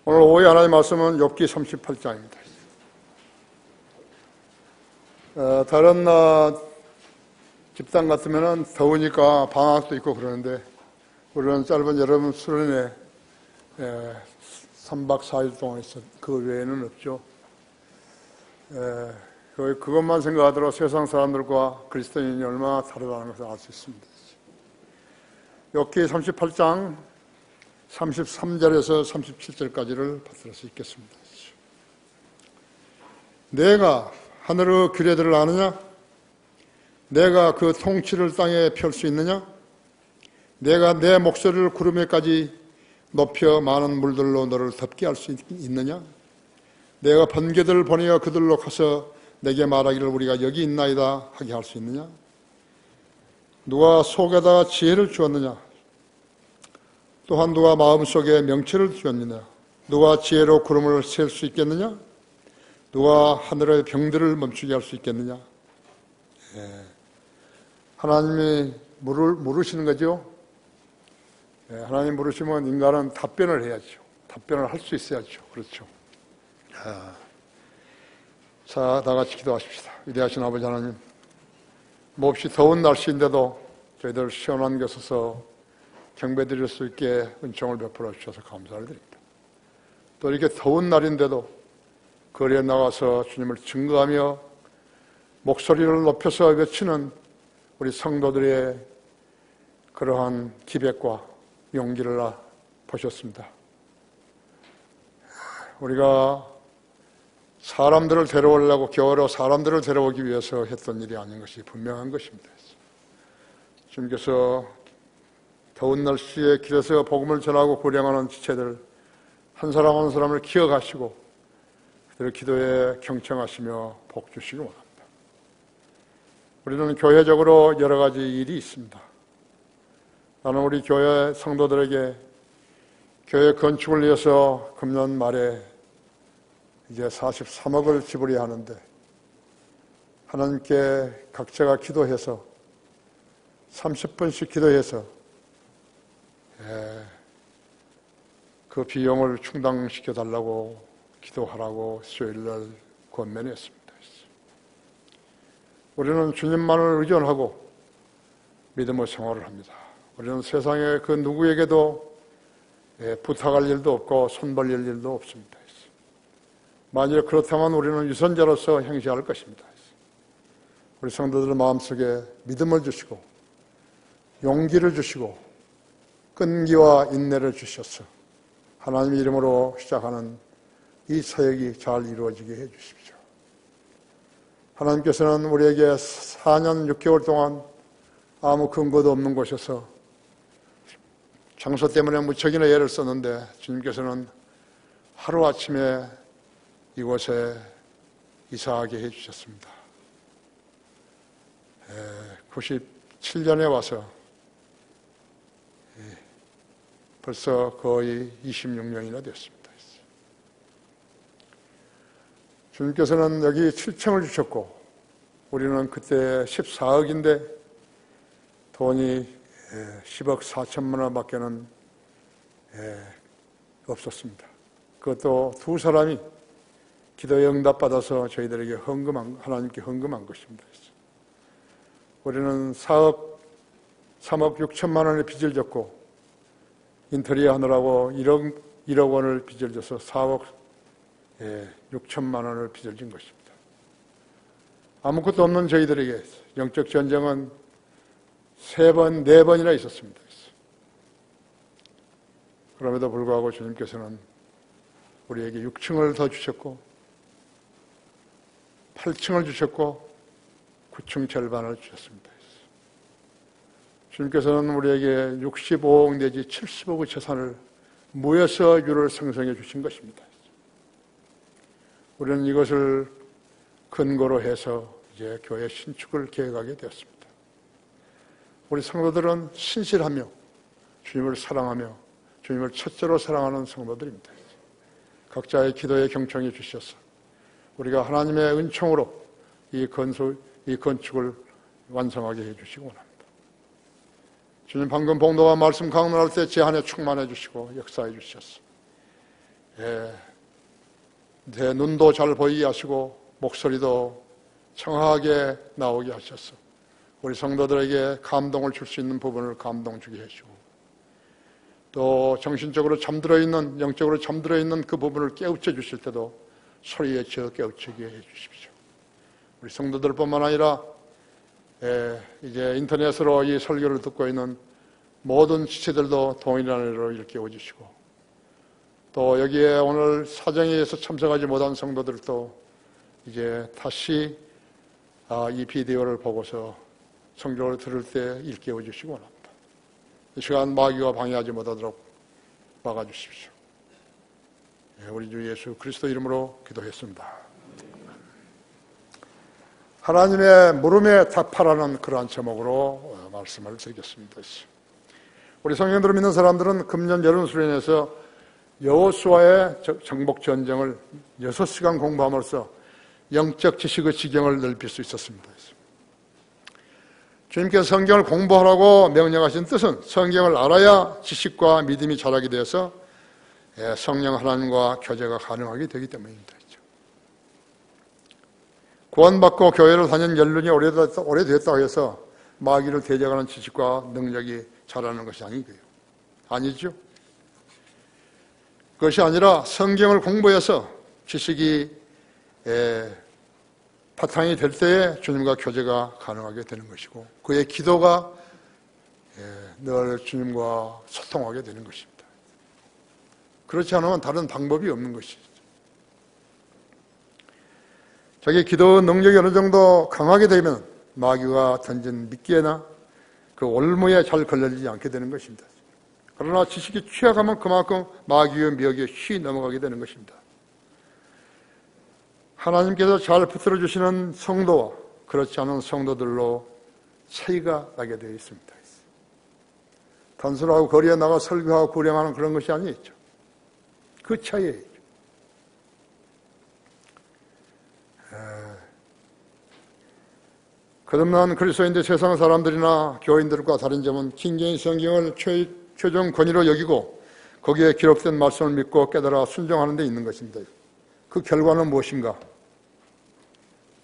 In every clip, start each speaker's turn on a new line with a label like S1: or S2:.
S1: 오늘 오후에 하나님의 말씀은 욥기 38장입니다. 다른 집단 같으면 더우니까 방학도 있고 그러는데 우리는 짧은 여름 수련회 3박 4일 동안 있었, 그 외에는 없죠. 그것만 생각하더라도 세상 사람들과 그리스도인이 얼마나 다르다는 것을 알 수 있습니다. 욥기 38장 33절에서 37절까지를 받들어서 읽겠습니다. 내가 하늘의 규례들을 아느냐? 내가 그 통치를 땅에 펼 수 있느냐? 내가 내 목소리를 구름에까지 높여 많은 물들로 너를 덮게 할 수 있느냐? 내가 번개들을 보내어 그들로 가서 내게 말하기를 우리가 여기 있나이다 하게 할 수 있느냐? 누가 속에다가 지혜를 주었느냐? 또한 누가 마음속에 명철을 주었느냐? 누가 지혜로 구름을 셀 수 있겠느냐? 누가 하늘의 병들을 멈추게 할 수 있겠느냐? 하나님이 물으시는 거죠. 하나님 물으시면 인간은 답변을 해야죠. 답변을 할 수 있어야죠. 그렇죠. 자, 다 같이 기도하십시다. 위대하신 아버지 하나님, 몹시 더운 날씨인데도 저희들 시원한 곳에 서서 경배드릴 수 있게 은총을 베풀어 주셔서 감사를 드립니다. 또 이렇게 더운 날인데도 거리에 나가서 주님을 증거하며 목소리를 높여서 외치는 우리 성도들의 그러한 기백과 용기를 보셨습니다. 우리가 사람들을 데려오려고 겨울에 사람들을 데려오기 위해서 했던 일이 아닌 것이 분명한 것입니다. 주님께서 더운 날씨에 길에서 복음을 전하고 고령하는 지체들 한 사람 한 사람을 기억하시고 그들의 기도에 경청하시며 복 주시기 원합니다. 우리는 교회적으로 여러 가지 일이 있습니다. 나는 우리 교회 성도들에게 교회 건축을 위해서 금년 말에 이제 43억을 지불해야 하는데 하나님께 각자가 기도해서 30분씩 기도해서 그 비용을 충당시켜 달라고 기도하라고 수요일날 권면했습니다. 우리는 주님만을 의존하고 믿음의 생활을 합니다. 우리는 세상에 그 누구에게도 부탁할 일도 없고 손 벌릴 일도 없습니다. 만일 그렇다면 우리는 유선자로서 행시할 것입니다. 우리 성도들 마음속에 믿음을 주시고 용기를 주시고 끈기와 인내를 주셔서 하나님의 이름으로 시작하는 이 사역이 잘 이루어지게 해 주십시오. 하나님께서는 우리에게 4년 6개월 동안 아무 근거도 없는 곳에서 장소 때문에 무척이나 애를 썼는데 주님께서는 하루아침에 이곳에 이사하게 해 주셨습니다. 97년에 와서 벌써 거의 26년이나 됐습니다. 주님께서는 여기 7층을 주셨고 우리는 그때 14억인데 돈이 10억 4천만 원밖에는 없었습니다. 그것도 두 사람이 기도에 응답받아서 저희들에게 하나님께 헌금한 것입니다. 우리는 3억 6천만 원의 빚을 졌고 인테리어 하느라고 1억 원을 빚을 져서 4억 6천만 원을 빚을 진 것입니다. 아무것도 없는 저희들에게 영적 전쟁은 3번, 4번이나 있었습니다. 그럼에도 불구하고 주님께서는 우리에게 6층을 더 주셨고 8층을 주셨고 9층 절반을 주셨습니다. 주님께서는 우리에게 65억 내지 70억의 재산을 모여서 유를 생성해 주신 것입니다. 우리는 이것을 근거로 해서 이제 교회 신축을 계획하게 되었습니다. 우리 성도들은 신실하며 주님을 사랑하며 주님을 첫째로 사랑하는 성도들입니다. 각자의 기도에 경청해 주셔서 우리가 하나님의 은총으로 이 건축을 완성하게 해 주시기 원합니다. 주님 방금 봉도와 말씀 강론할 때 제 안에 충만해 주시고 역사해 주셨어. 내 눈도 잘 보이게 하시고 목소리도 청하게 나오게 하셔서 우리 성도들에게 감동을 줄 수 있는 부분을 감동 주게 해주고, 또 정신적으로 잠들어 있는, 영적으로 잠들어 있는 그 부분을 깨우쳐 주실 때도 소리에 지어 깨우치게 해 주십시오. 우리 성도들뿐만 아니라 이제 인터넷으로 이 설교를 듣고 있는 모든 지체들도 동일한 은혜로 일깨워 주시고, 또 여기에 오늘 사정에 의해서 참석하지 못한 성도들도 이제 다시 이 비디오를 보고서 성경을 들을 때 일깨워 주시기 원합니다. 이 시간 마귀가 방해하지 못하도록 막아주십시오. 우리 주 예수 그리스도 이름으로 기도했습니다. 하나님의 물음에 답하라는 그러한 제목으로 말씀을 드리겠습니다. 우리 성경대로 믿는 사람들은 금년 여름 수련회에서 여호수아의 정복 전쟁을 6시간 공부함으로써 영적 지식의 지경을 넓힐 수 있었습니다. 주님께서 성경을 공부하라고 명령하신 뜻은 성경을 알아야 지식과 믿음이 자라게 되어서 성령 하나님과 교제가 가능하게 되기 때문입니다. 구원받고 교회를 다닌 연륜이 오래됐다고 해서 마귀를 대적하는 지식과 능력이 자라는 것이 아니죠. 그것이 아니라 성경을 공부해서 지식이 바탕이 될 때에 주님과 교제가 가능하게 되는 것이고, 그의 기도가 늘 주님과 소통하게 되는 것입니다. 그렇지 않으면 다른 방법이 없는 것이죠. 자기 기도 능력이 어느 정도 강하게 되면 마귀가 던진 미끼나 그 올무에 잘 걸려지지 않게 되는 것입니다. 그러나 지식이 취약하면 그만큼 마귀의 미역에 휘 넘어가게 되는 것입니다. 하나님께서 잘 붙들어 주시는 성도와 그렇지 않은 성도들로 차이가 나게 되어 있습니다. 단순하고 거리에 나가 설교하고 구령하는 그런 것이 아니죠. 그 차이예요. 거듭난 그리스도인들 세상 사람들이나 교인들과 다른 점은 긴경히 성경을 최종 권위로 여기고 거기에 기록된 말씀을 믿고 깨달아 순종하는 데 있는 것입니다. 그 결과는 무엇인가?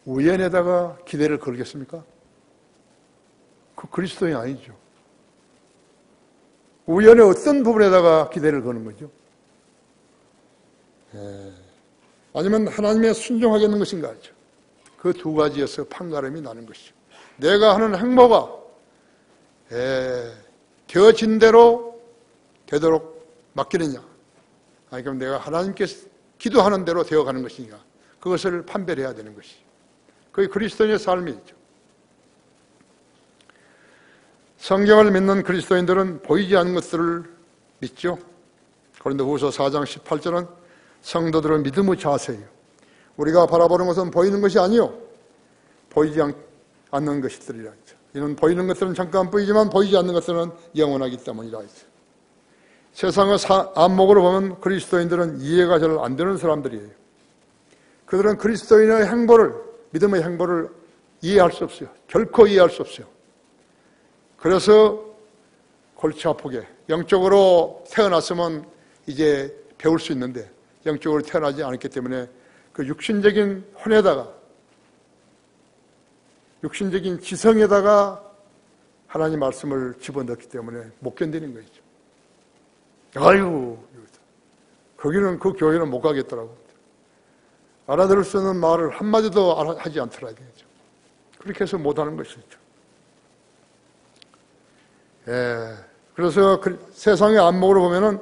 S1: 우연에다가 기대를 걸겠습니까? 그 그리스도인이 아니죠. 우연의 어떤 부분에다가 기대를 거는 거죠? 아니면 하나님의 순종하겠는 것인가 하죠. 그 두 가지에서 판가름이 나는 것이죠. 내가 하는 행보가 되어진 대로 되도록 맡기느냐, 아니 그럼 내가 하나님께 기도하는 대로 되어가는 것이냐, 그것을 판별해야 되는 것이죠. 그게 그리스도인의 삶이죠. 성경을 믿는 그리스도인들은 보이지 않는 것들을 믿죠. 고린도후서 4장 18절은 성도들은 믿음의 자세예요. 우리가 바라보는 것은 보이는 것이 아니요 보이지 않는 것들이라 했죠. 이는 보이는 것들은 잠깐 보이지만 보이지 않는 것들은 영원하기 때문이라 했죠. 세상의 안목으로 보면 그리스도인들은 이해가 잘 안 되는 사람들이에요. 그들은 그리스도인의 행보를, 믿음의 행보를 이해할 수 없어요. 결코 이해할 수 없어요. 그래서 골치 아프게 영적으로 태어났으면 이제 배울 수 있는데 영적으로 태어나지 않았기 때문에 그 육신적인 혼에다가, 육신적인 지성에다가 하나님 말씀을 집어넣기 때문에 못 견디는 거죠. 아유, 거기는, 그 교회는 못 가겠더라고. 알아들을 수 있는 말을 한마디도 하지 않더라고요. 그렇게 해서 못하는 것이죠. 그래서 세상의 안목으로 보면은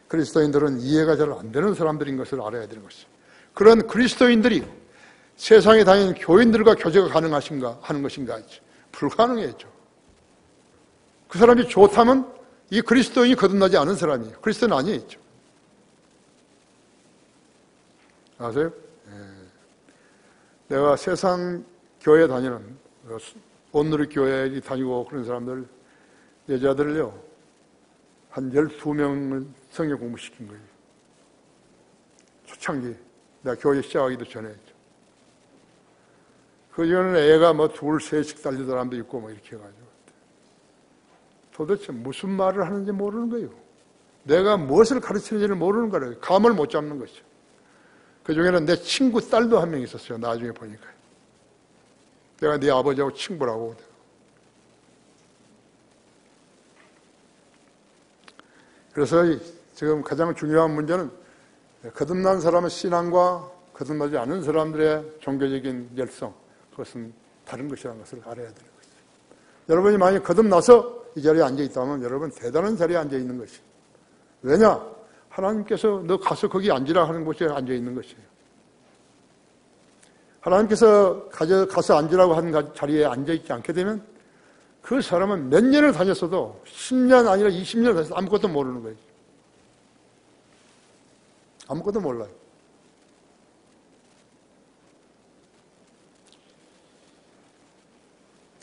S1: 그리스도인들은 이해가 잘 안 되는 사람들인 것을 알아야 되는 것이죠. 그런 그리스도인들이 세상에 다니는 교인들과 교제가 가능하신가 하는 것인가 하죠. 불가능해죠. 그 사람이 좋다면 이 그리스도인이 거듭나지 않은 사람이에요. 그리스도는 아니에요. 아세요? 내가 세상 교회 다니는 온누리 교회 다니고 그런 사람들, 여자들을요, 한 12명을 성경 공부시킨 거예요. 초창기 내가 교회 시작하기도 전에 했죠. 그 전에는 애가 뭐 둘, 셋씩 달린 사람도 있고 뭐 이렇게 해가지고 도대체 무슨 말을 하는지 모르는 거예요. 내가 무엇을 가르치는지를 모르는 거예요. 감을 못 잡는 것이죠. 그 중에는 내 친구 딸도 한 명 있었어요. 나중에 보니까. 내가 네 아버지하고 친구라고. 그래서 지금 가장 중요한 문제는 거듭난 사람의 신앙과 거듭나지 않은 사람들의 종교적인 열성, 그것은 다른 것이라는 것을 알아야 되는 것이죠. 여러분이 만약 거듭나서 이 자리에 앉아있다면 여러분 대단한 자리에 앉아있는 것이에요. 왜냐? 하나님께서 너 가서 거기 앉으라 하는 곳에 앉아있는 것이에요. 하나님께서 가서 앉으라고 하는 자리에 앉아있지 않게 되면 그 사람은 몇 년을 다녔어도 10년 아니라 20년을 다녀서 아무것도 모르는 거예요. 아무것도 몰라요.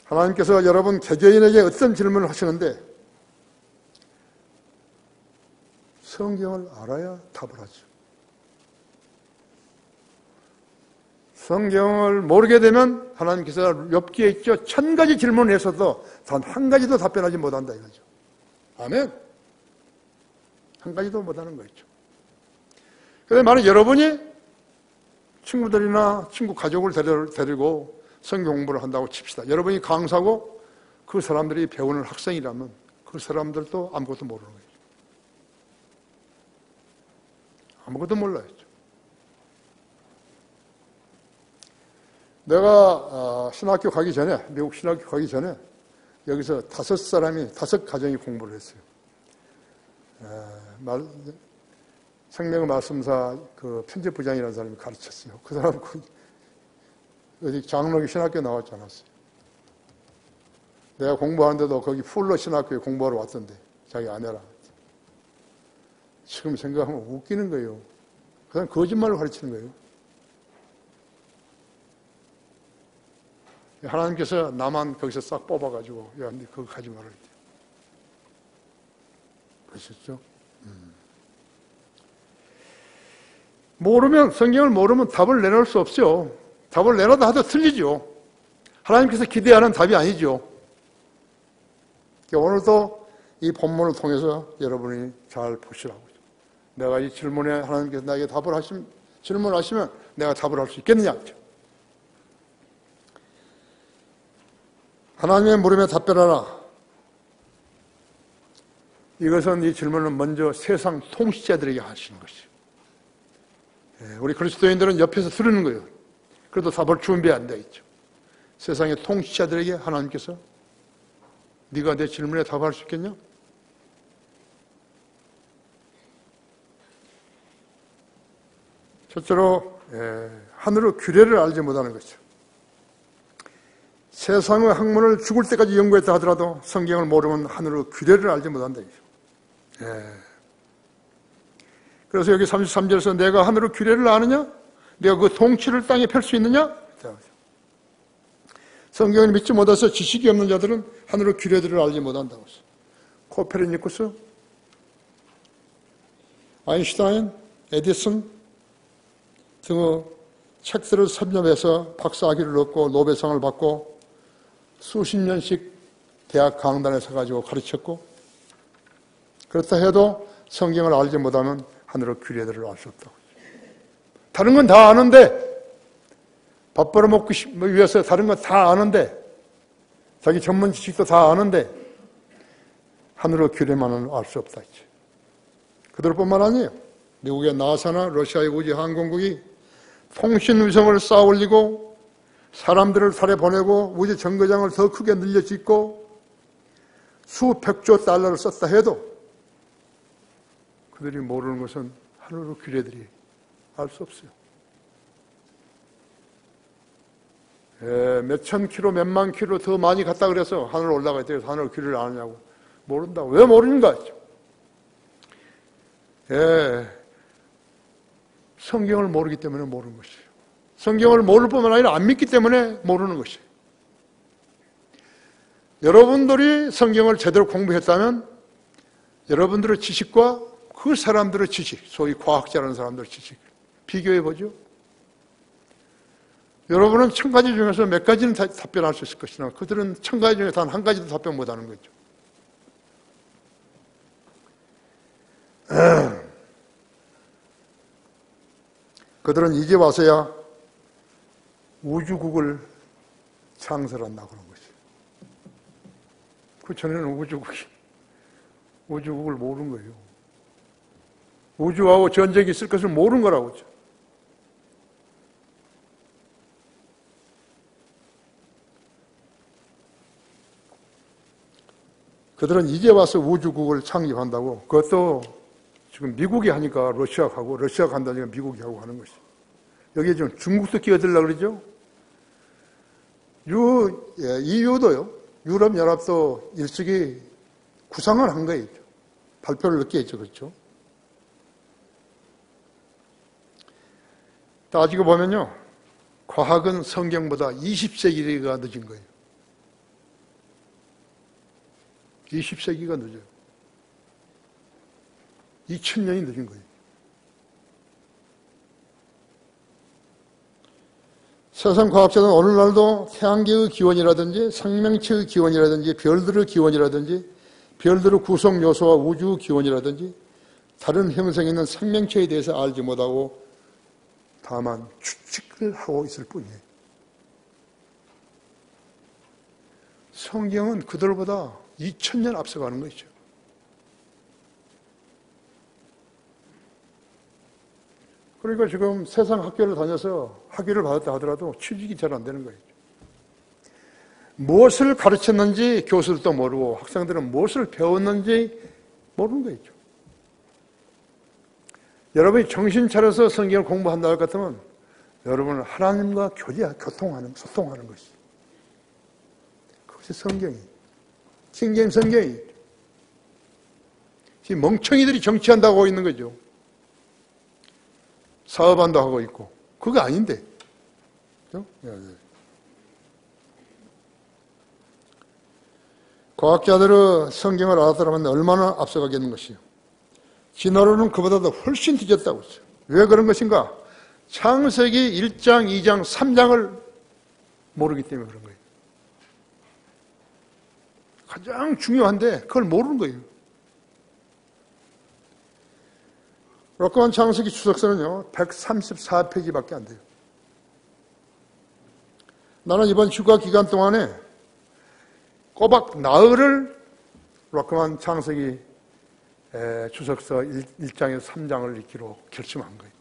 S1: 하나님께서 여러분 개개인에게 어떤 질문을 하시는데 성경을 알아야 답을 하죠. 성경을 모르게 되면 하나님께서 욥기에 있죠. 1000가지 질문을 했어도 단 한 가지도 답변하지 못한다 이거죠. 아멘. 한 가지도 못하는 거죠. 그래서 만약 여러분이 친구들이나 친구 가족을 데리고 성경 공부를 한다고 칩시다. 여러분이 강사고 그 사람들이 배우는 학생이라면 그 사람들도 아무것도 모르는 거예요. 아무것도 몰라요. 내가 신학교 가기 전에, 미국 신학교 가기 전에 여기서 5 가정이 공부를 했어요. 생명의 말씀사 그 편집부장이라는 사람이 가르쳤어요. 그 사람 어디 장로교 신학교 나왔지 않았어요. 내가 공부하는데도 거기 풀러 신학교에 공부하러 왔던데 자기 아내랑. 지금 생각하면 웃기는 거예요. 그냥 거짓말을 가르치는 거예요. 하나님께서 나만 거기서 싹 뽑아가지고 야, 네 그거 가지 말아야 돼. 그러셨죠? 성경을 모르면 답을 내놓을 수 없죠. 답을 내놔도 하도 틀리죠. 하나님께서 기대하는 답이 아니죠. 오늘도 이 본문을 통해서 여러분이 잘 보시라고. 내가 이 질문에 하나님께서 나에게 질문하시면 내가 답을 할 수 있겠느냐. 하나님의 물음에 답변하라. 이것은 이 질문은 먼저 세상 통치자들에게 하시는 것이에요. 우리 그리스도인들은 옆에서 들으는 거예요. 그래도 답을 준비 안 돼 있죠. 세상의 통치자들에게 하나님께서 네가 내 질문에 답할 수 있겠냐? 첫째로 하늘의 규례를 알지 못하는 것이죠. 세상의 학문을 죽을 때까지 연구했다 하더라도 성경을 모르면 하늘의 규례를 알지 못한다. 그래서 여기 33절에서 내가 하늘의 규례를 아느냐? 내가 그 통치를 땅에 펼 수 있느냐? 성경을 믿지 못해서 지식이 없는 자들은 하늘의 규례들을 알지 못한다고 했어요. 코페르니쿠스, 아인슈타인, 에디슨 등의 책들을 섭렵해서 박사학위를 얻고 노벨상을 받고 수십 년씩 대학 강단에 서가지고 가르쳤고, 그렇다 해도 성경을 알지 못하면 하늘의 규례들을 알 수 없다고. 다른 건 다 아는데, 밥 벌어먹기 위해서 다른 건 다 아는데, 자기 전문 지식도 다 아는데, 하늘의 규례만은 알 수 없다. 그들뿐만 아니에요. 미국의 나사나 러시아의 우주항공국이 통신위성을 쌓아 올리고, 사람들을 달에 보내고, 우주 정거장을 더 크게 늘려 짓고, 수백조 달러를 썼다 해도, 그들이 모르는 것은 하늘의 규례들이 알 수 없어요. 몇천 킬로, 몇만 킬로 더 많이 갔다 그래서 하늘 올라가야 돼서 하늘 규례를 아느냐고. 모른다고. 왜 모르는가? 성경을 모르기 때문에 모르는 것이에요. 성경을 모를 뿐만 아니라 안 믿기 때문에 모르는 것이에요. 여러분들이 성경을 제대로 공부했다면 여러분들의 지식과 그 사람들의 지식, 소위 과학자라는 사람들의 지식 비교해보죠. 여러분은 1000가지 중에서 몇 가지는 답변할 수 있을 것이나 그들은 1000가지 중에 단 한 가지도 답변 못하는 거죠. 그들은 이제 와서야 우주국을 창설한다고 그런 것이에요. 그 전에는 우주국을 모르는 거예요. 우주하고 전쟁이 있을 것을 모르는 거라고. 그들은 이제 와서 우주국을 창립한다고. 그것도 지금 미국이 하니까 러시아가 하고, 러시아가 한다니까 미국이 하고 하는 것이. 여기에 지금 중국도 끼어들려고 그러죠? EU도요, 유럽연합도 일찍이 구상을 한 거예요. 발표를 늦게 했죠. 그렇죠? 따지고 보면요, 과학은 성경보다 20세기가 늦은 거예요. 20세기가 늦어요. 2000년이 늦은 거예요. 세상 과학자는 오늘날도 태양계의 기원이라든지 생명체의 기원이라든지 별들의 기원이라든지 별들의 구성 요소와 우주의 기원이라든지 다른 형성에 있는 생명체에 대해서 알지 못하고 다만 추측을 하고 있을 뿐이에요. 성경은 그들보다 2000년 앞서가는 것이죠. 그러니까 지금 세상 학교를 다녀서 학위를 받았다 하더라도 취직이 잘 안 되는 거예요. 무엇을 가르쳤는지 교수들도 모르고 학생들은 무엇을 배웠는지 모르는 거죠. 여러분이 정신 차려서 성경을 공부한다 할 것 같으면 여러분은 하나님과 소통하는 것이. 그것이 성경이에요. 킹제임스 성경이. 지금 멍청이들이 정치한다고 하고 있는 거죠. 사업한다고 하고 있고. 그거 아닌데. 그렇죠? 과학자들은 성경을 알았더라면 얼마나 앞서가겠는 것이요. 진화론은 그보다도 훨씬 뒤졌다고 했어요. 왜 그런 것인가? 창세기 1장, 2장, 3장을 모르기 때문에 그런 거예요. 가장 중요한데 그걸 모르는 거예요. 록가만 창세기 주석서는요 134페이지밖에 안 돼요. 나는 이번 휴가 기간 동안에 꼬박 나흘을 록가만 창세기 주석서 1장에서 3장을 읽기로 결심한 거예요.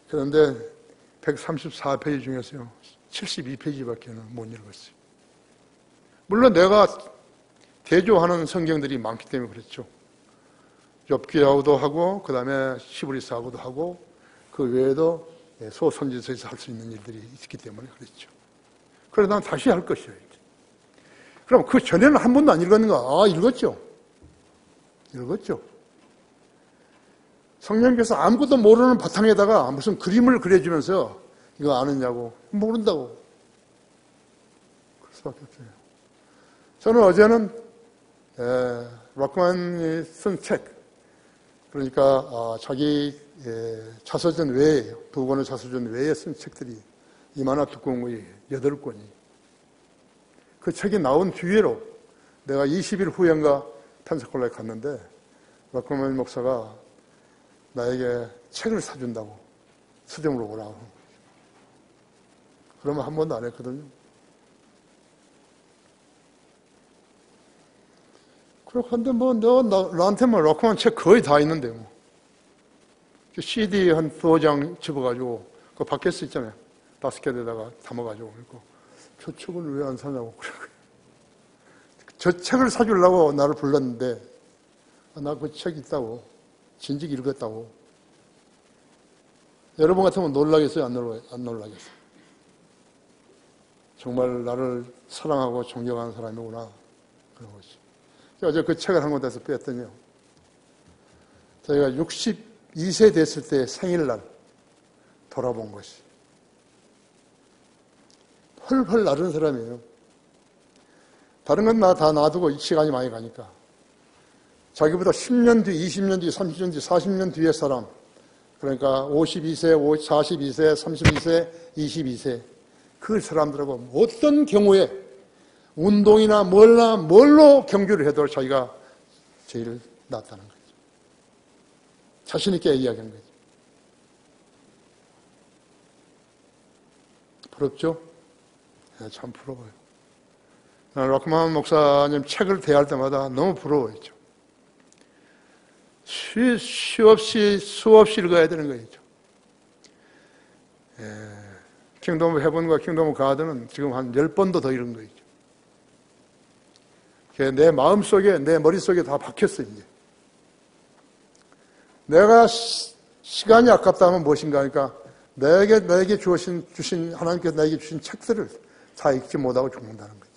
S1: 그런데 134페이지 중에서요 72페이지밖에 못 읽었어요. 물론 내가 대조하는 성경들이 많기 때문에 그렇죠. 욥기하고도 하고 그 다음에 시브리스하고도 하고 그 외에도 소선지서에서 할 수 있는 일들이 있기 때문에 그렇죠. 그래서 난 다시 할 것이에요. 그럼 그 전에는 한 번도 안 읽었는가? 아, 읽었죠. 읽었죠. 성령께서 아무것도 모르는 바탕에다가 무슨 그림을 그려주면서 이거 아느냐고. 모른다고. 그럴 수밖에 없어요. 저는 어제는 록만이 쓴 책, 그러니까 자기 자서전 외에, 두 권의 자서전 외에 쓴 책들이 이만한 두꺼운 거예요. 8권이. 그 책이 나온 뒤에로 내가 20일 후인가 펜사콜라에 갔는데 록만 목사가 나에게 책을 사준다고 서점으로 오라고. 그러면 한 번도 안 했거든요. 그런데 뭐 나한테만 록만 책 거의 다 있는데 뭐. CD 한 2장 집어가지고 그 밖에서 있잖아요. 5개에다가 담아가지고 그리고 저 책을 왜 안 사냐고 그래. 저 책을 사주려고 나를 불렀는데 나 그 책 있다고 진즉 읽었다고. 여러분 같으면 놀라겠어요? 안 놀라겠어요? 정말 나를 사랑하고 존경하는 사람이구나 그런 거지. 어제 그 책을 한 곳에서 뺐더니요. 저희가 62세 됐을 때 생일날 돌아본 것이. 펄펄 나르는 사람이에요. 다른 건 다 놔두고 시간이 많이 가니까. 자기보다 10년 뒤, 20년 뒤, 30년 뒤, 40년 뒤의 사람. 그러니까 52세, 42세, 32세, 22세. 그 사람들하고 어떤 경우에 운동이나 뭘로 경주를 해도 자기가 제일 낫다는 거죠. 자신 있게 이야기한 거죠. 부럽죠? 네, 참 부러워요. 락만 목사님 책을 대할 때마다 너무 부러워했죠. 수없이 읽어야 되는 거죠. 킹덤 오브 헤븐과 킹덤 오브 가드는 지금 한 10번도 더 읽은 거죠. 내 마음속에, 내 머릿속에 다 박혔어요, 이제. 내가 시간이 아깝다면 무엇인가 하니까 내게 주신, 하나님께서 나에게 주신 책들을 다 읽지 못하고 죽는다는 거죠.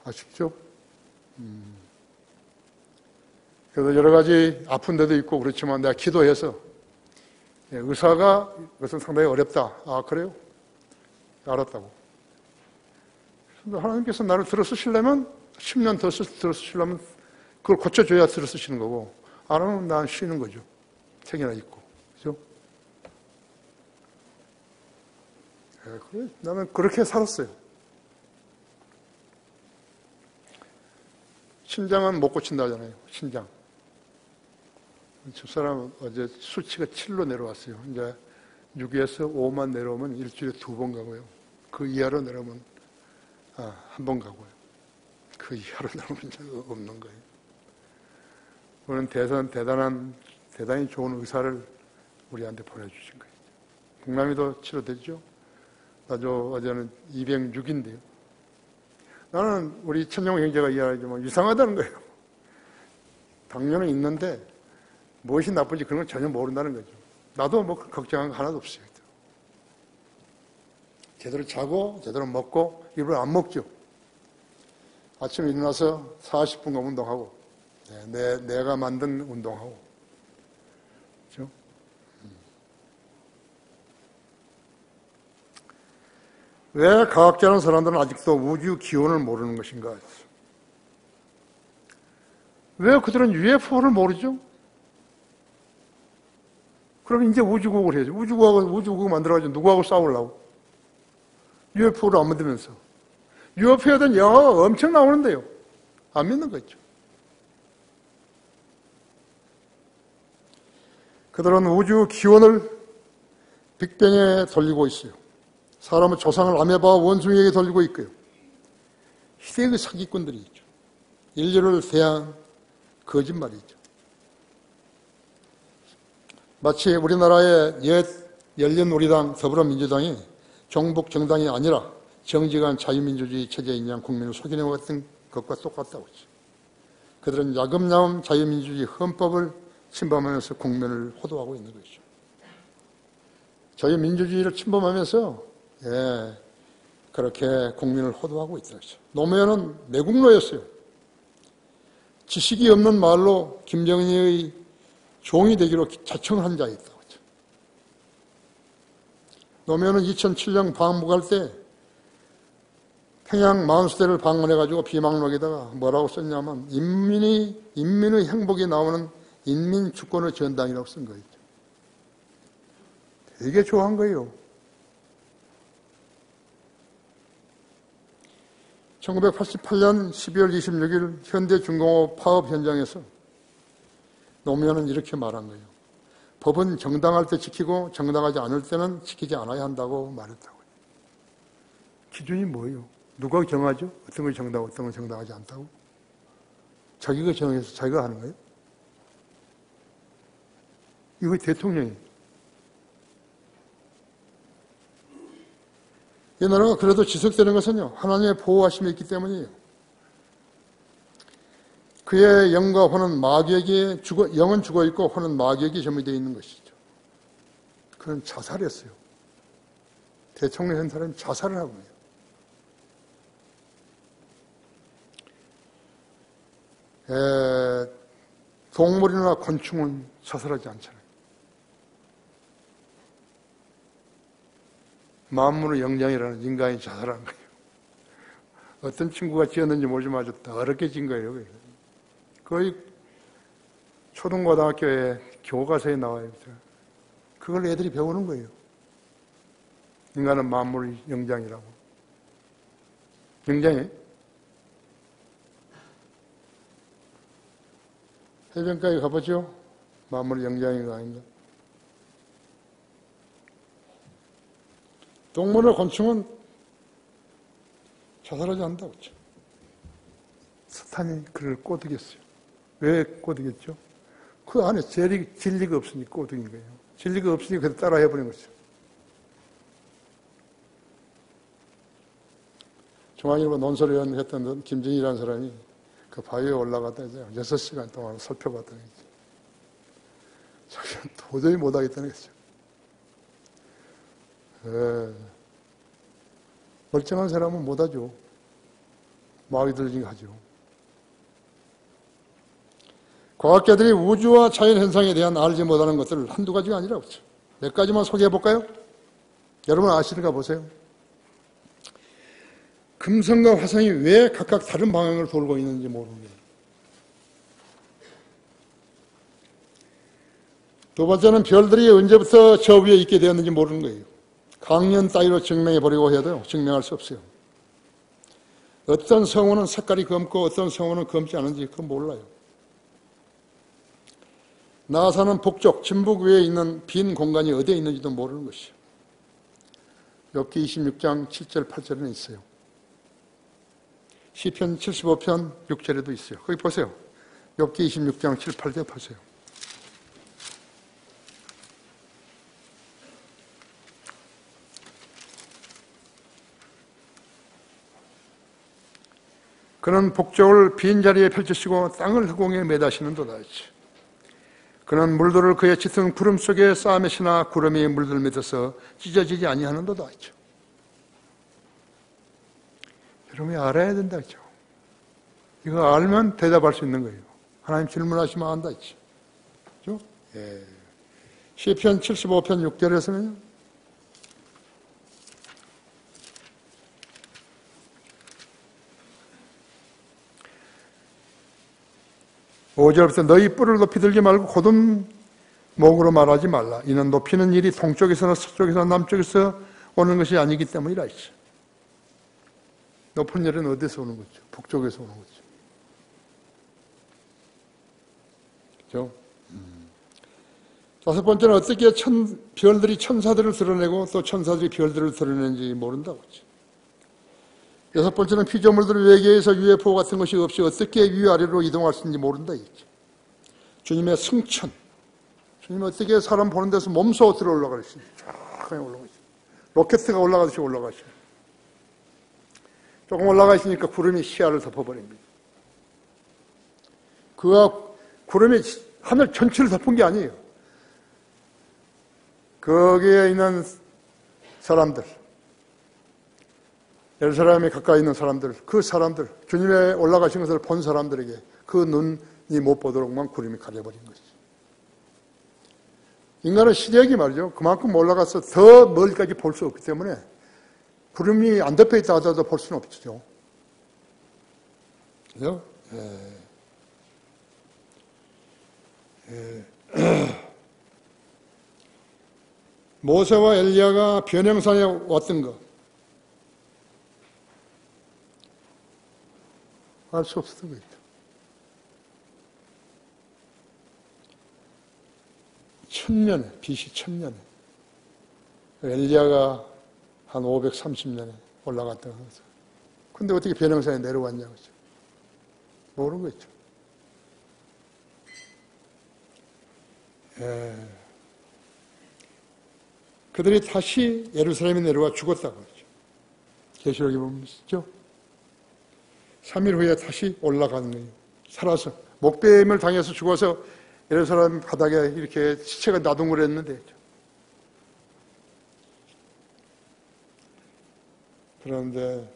S1: 아쉽죠? 그래서 여러 가지 아픈 데도 있고 그렇지만 내가 기도해서 의사가 이것은 상당히 어렵다. 아, 그래요? 알았다고. 하나님께서 나를 들어 쓰시려면 10년 더 들어 쓰시려면 그걸 고쳐줘야 들어 쓰시는 거고 안 하면 난 쉬는 거죠. 책이나 읽고. 그죠? 그래, 나는 그렇게 살았어요. 신장은 못 고친다 하잖아요. 신장. 집사람 어제 수치가 7로 내려왔어요. 이제 6에서 5만 내려오면 일주일에 2번 가고요. 그 이하로 내려오면 한 번 가고요. 그 이하로 내려오면 이제 없는 거예요. 오늘 대단히 좋은 의사를 우리한테 보내주신 거예요. 국남이도 치료됐죠? 나도 어제는 206인데요. 나는 우리 천영 형제가 이야기하지만 이상하다는 거예요. 당뇨는 있는데 무엇이 나쁜지 그런 걸 전혀 모른다는 거죠. 나도 뭐 걱정한 거 하나도 없어요. 제대로 자고 제대로 먹고 일부러 안 먹죠. 아침에 일어나서 40분간 운동하고 내가 만든 운동하고 그렇죠? 왜 과학자라는 사람들은 아직도 우주 기원을 모르는 것인가? 왜 그들은 UFO를 모르죠? 그럼 이제 우주국을 해야죠. 우주국 만들어가지고 누구하고 싸우려고? UFO를 안 만들면서. UFO에 대한 영화가 엄청 나오는데요. 안 믿는 거죠. 그들은 우주 기원을 빅뱅에 돌리고 있어요. 사람의 조상을 아메바와 원숭이에게 돌리고 있고요. 희대의 사기꾼들이 있죠. 인류를 대한 거짓말이죠. 마치 우리나라의 옛 열린우리당, 더불어민주당이 종북 정당이 아니라 정직한 자유민주주의 체제인 양 국민을 속이는 것 같은 것과 똑같다고 했죠. 그들은 야금야금 자유민주주의 헌법을 침범하면서 국민을 호도하고 있는 것이죠. 자유민주주의를 침범하면서 그렇게 국민을 호도하고 있더라고요. 노무현은 매국노였어요. 지식이 없는 말로 김정은의 종이 되기로 자청한 자 있다고 했죠. 노무현은 2007년 방북할 때 평양 만수대를 방문해가지고 비망록에다가 뭐라고 썼냐면 인민의 행복이 나오는 인민주권의 전당이라고 쓴 거예요. 되게 좋아한 거예요. 1988년 12월 26일 현대중공업 파업 현장에서 노무현은 이렇게 말한 거예요. 법은 정당할 때 지키고 정당하지 않을 때는 지키지 않아야 한다고 말했다고요. 기준이 뭐예요? 누가 정하죠? 어떤 걸 정당하고 어떤 걸 정당하지 않다고? 자기가 정해서 자기가 하는 거예요? 이거 대통령이에요. 이 나라가 그래도 지속되는 것은요, 하나님의 보호하심이 있기 때문이에요. 그의 영과 혼은 마귀에게 영은 죽어 있고 혼은 마귀에게 점유되어 있는 것이죠. 그는 자살했어요. 대통령 한 사람이 자살을 하고 있어요. 동물이나 곤충은 자살하지 않잖아요. 만물의 영장이라는 인간이 자살한 거예요. 어떤 친구가 지었는지 모르지만 아주 더럽게 진 거예요. 거의 초등고등학교에 교과서에 나와요. 그걸 애들이 배우는 거예요. 인간은 만물 영장이라고. 영장이 해변가에 가보죠. 만물 영장인가 아닌가. 동물과 곤충은 자살하지 않는다고 했죠. 사탄이 그를 꼬드겼어요. 왜 꼬드겼죠? 그 안에 진리가 없으니까 꼬드긴 거예요. 진리가 없으니까 그래서 따라 해버린 거죠. 중앙일보 논설위원 했던 김진희라는 사람이 그 바위에 올라갔다 이제 6시간 동안 살펴봤다는 거죠. 자기는 도저히 못하겠다는 거죠. 멀쩡한 사람은 못하죠. 마음이 들리긴 하죠. 과학자들이 우주와 자연현상에 대한 알지 못하는 것들 한두 가지가 아니라 그렇죠. 몇 가지만 소개해 볼까요? 여러분 아시는가 보세요. 금성과 화성이 왜 각각 다른 방향으로 돌고 있는지 모르는 거예요. 두 번째는 별들이 언제부터 저 위에 있게 되었는지 모르는 거예요. 강연 따위로 증명해 보려고 해도 증명할 수 없어요. 어떤 성운은 색깔이 검고 어떤 성운은 검지 않은지 그건 몰라요. 나사는 북쪽, 진북 위에 있는 빈 공간이 어디에 있는지도 모르는 것이요. 욥기 26장 7절 8절에는 있어요. 시편 75편 6절에도 있어요. 거기 보세요. 욥기 26장 7, 8절 보세요. 그는 북쪽을 빈자리에 펼치시고 땅을 흑공에 매다시는도다 했지. 그는 물들을 그의 짙은 구름 속에 쌓아매시나 구름이 물들 밑에서 찢어지지 아니하는도다 했죠. 여러분이 알아야 된다 했죠. 이거 알면 대답할 수 있는 거예요. 하나님 질문하시면 안다 했죠. 그죠? 예. 시편 75편 6절에서는요. 오절부터 너희 뿔을 높이 들지 말고 곧은 목으로 말하지 말라. 이는 높이는 일이 동쪽에서나 서쪽에서나 남쪽에서 오는 것이 아니기 때문이라 했죠. 높은 일은 어디서 오는 거죠? 북쪽에서 오는 거죠. 그렇죠? 다섯 번째는 어떻게 별들이 천사들을 드러내고 또 천사들이 별들을 드러내는지 모른다고 했죠. 여섯 번째는 피조물들 외계에서 UFO 같은 것이 없이 어떻게 위아래로 이동할 수 있는지 모른다 했죠. 주님의 승천. 주님은 어떻게 사람 보는 데서 몸소 들어 올라가시죠. 쫙 그냥 올라가시죠. 로켓가 올라가듯이 올라가시죠. 조금 올라가시니까 구름이 시야를 덮어버립니다. 그가 구름이 하늘 전체를 덮은 게 아니에요. 거기에 있는 사람들, 예루살렘에 가까이 있는 사람들, 그 사람들, 주님의 올라가신 것을 본 사람들에게 그 눈이 못 보도록만 구름이 가려버린 것이죠. 인간의 시력이 말이죠. 그만큼 올라가서 더 멀리까지 볼 수 없기 때문에 구름이 안 덮여 있다 하더라도 볼 수는 없죠. 그죠? 모세와 엘리야가 변형산에 왔던 것. 알 수 없었던 거죠. 천년에, BC 1000년에. 엘리야가 한 530년에 올라갔다고 하면서. 근데 어떻게 변형산에 내려왔냐고. 모르는 거죠. 그들이 다시 예루살렘에 내려와 죽었다고 하죠. 계시록에 보면 있죠. 3일 후에 다시 올라가는 거예요. 살아서. 목뱀을 당해서 죽어서 예루살렘 바닥에 이렇게 시체가 나둥을했는데 그런데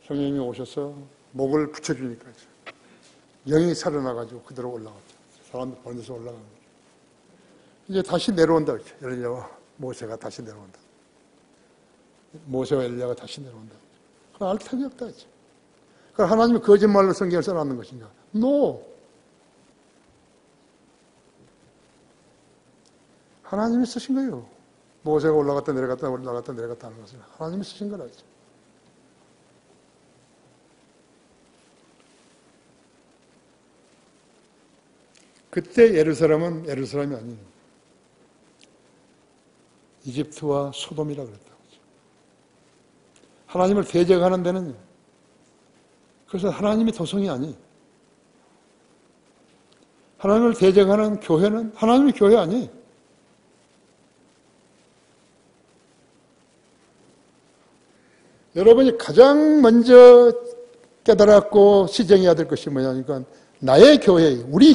S1: 성령님이 오셔서 목을 붙여주니까 영이 살아나가지고 그대로 올라갔죠. 사람들 보는 데서 올라간 거죠. 이제 다시 내려온다 그랬죠. 엘리야와 모세가 다시 내려온다. 모세와 엘리야가 다시 내려온다. 그건 알 턱이 없다 했죠. 그럼 하나님이 거짓말로 성경을 써놨는 것인가? No. 하나님이 쓰신 거예요. 모세가 올라갔다 내려갔다 올라갔다 내려갔다 하는 것을 하나님이 쓰신 거라 했죠. 그때 예루살렘은 예루살렘이 아니에요. 이집트와 소돔이라 그랬다고 하죠. 하나님을 대적하는 데는 그래서 하나님이 도성이 아니에요. 하나님을 대적하는 교회는 하나님의 교회 아니에요. 여러분이 가장 먼저 깨달았고 시정해야 될 것이 뭐냐니까 나의 교회, 우리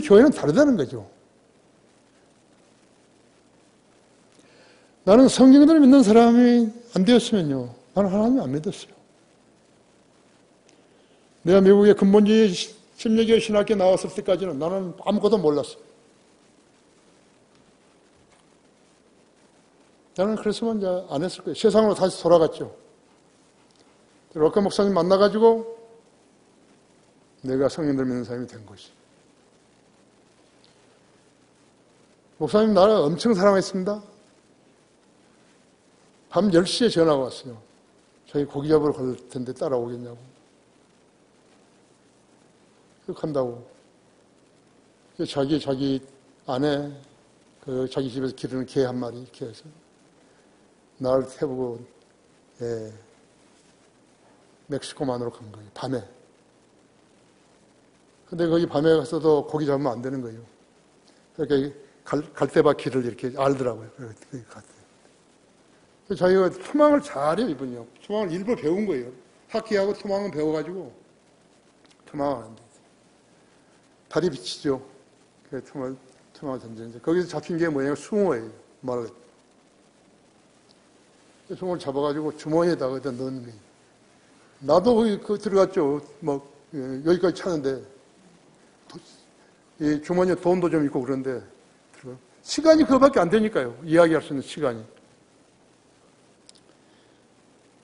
S1: 교회는 다르다는 거죠. 나는 성경을 믿는 사람이 안 되었으면요. 나는 하나님을 안 믿었어요. 내가 미국의 근본주의 심리교회 신학교에 나왔을 때까지는 나는 아무것도 몰랐어요. 나는 그랬으면 이제 안 했을 거예요. 세상으로 다시 돌아갔죠. 럭커 목사님 만나가지고 내가 성경을 믿는 사람이 된 것이. 목사님 나를 엄청 사랑했습니다. 밤 10시에 전화가 왔어요. 저희 고기 잡으러 갈 텐데 따라오겠냐고. 간다고. 자기 아내, 자기 집에서 기르는 개 한 마리 이렇게 해서 나를 태우고, 멕시코만으로 간 거예요. 밤에. 근데 거기 밤에 가서도 고기 잡으면 안 되는 거예요. 그러니까 갈대바퀴를 이렇게 알더라고요. 자기가 투망을 잘해요, 이분이요. 투망을 일부러 배운 거예요. 하키하고 투망은 배워가지고 투망을 하는데. 다리 비치죠. 투망을 던지는데. 거기서 잡힌 게 뭐냐면 숭어예요. 말을. 숭어를 잡아가지고 주머니에다가 넣는 거예요. 나도 거기 들어갔죠. 여기까지 차는데. 이 주머니에 돈도 좀 있고 그런데. 시간이 그거밖에 안 되니까요. 이야기할 수 있는 시간이.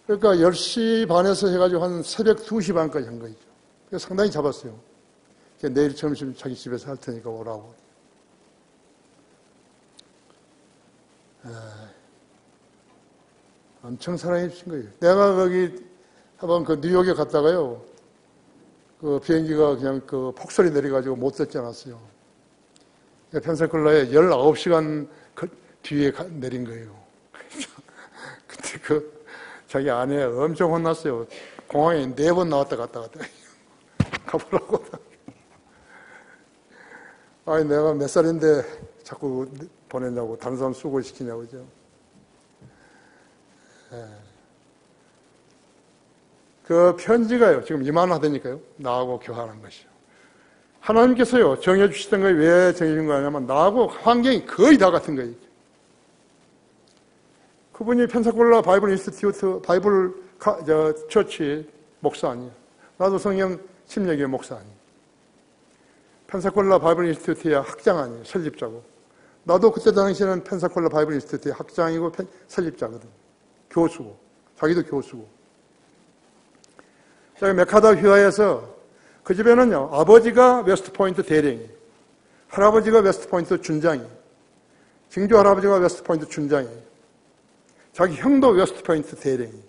S1: 그러니까 10시 반에서 해가지고 한 새벽 2시 반까지 한 거죠. 그래서 상당히 잡았어요. 내일 점심 자기 집에서 할 테니까 오라고. 엄청 사랑해 주신 거예요. 내가 거기 한번 뉴욕에 갔다가요. 비행기가 그냥 폭설이 내려가지고 못 듣지 않았어요. 펜사콜라에 19시간 뒤에 내린 거예요. 그때 자기 아내 엄청 혼났어요. 공항에 4번 나왔다 갔다 가보라고. 아니, 내가 몇 살인데 자꾸 보내냐고, 다른 사람 수고시키냐고, 그죠. 그 편지가요, 지금 이만하다니까요. 나하고 교환한 것이요. 하나님께서요, 정해주시던 거에 왜 정해준 거냐면, 나하고 환경이 거의 다 같은 거예요. 그분이 펜사콜라 바이블 인스티튜트, 바이블 처치 목사 아니에요. 나도 성경 심리교회 목사 아니에요. 펜사콜라 바이블 인스티튜트의 학장 아니에요. 설립자고. 나도 그때 당시에는 펜사콜라 바이블 인스티튜트의 학장이고 설립자거든. 교수고. 자기도 교수고. 제가 메카다 휘하에서 그 집에는요, 아버지가 웨스트포인트 대령이에요. 할아버지가 웨스트포인트 준장이에요. 증조 할아버지가 웨스트포인트 준장이에요. 자기 형도 웨스트포인트 대령이에요.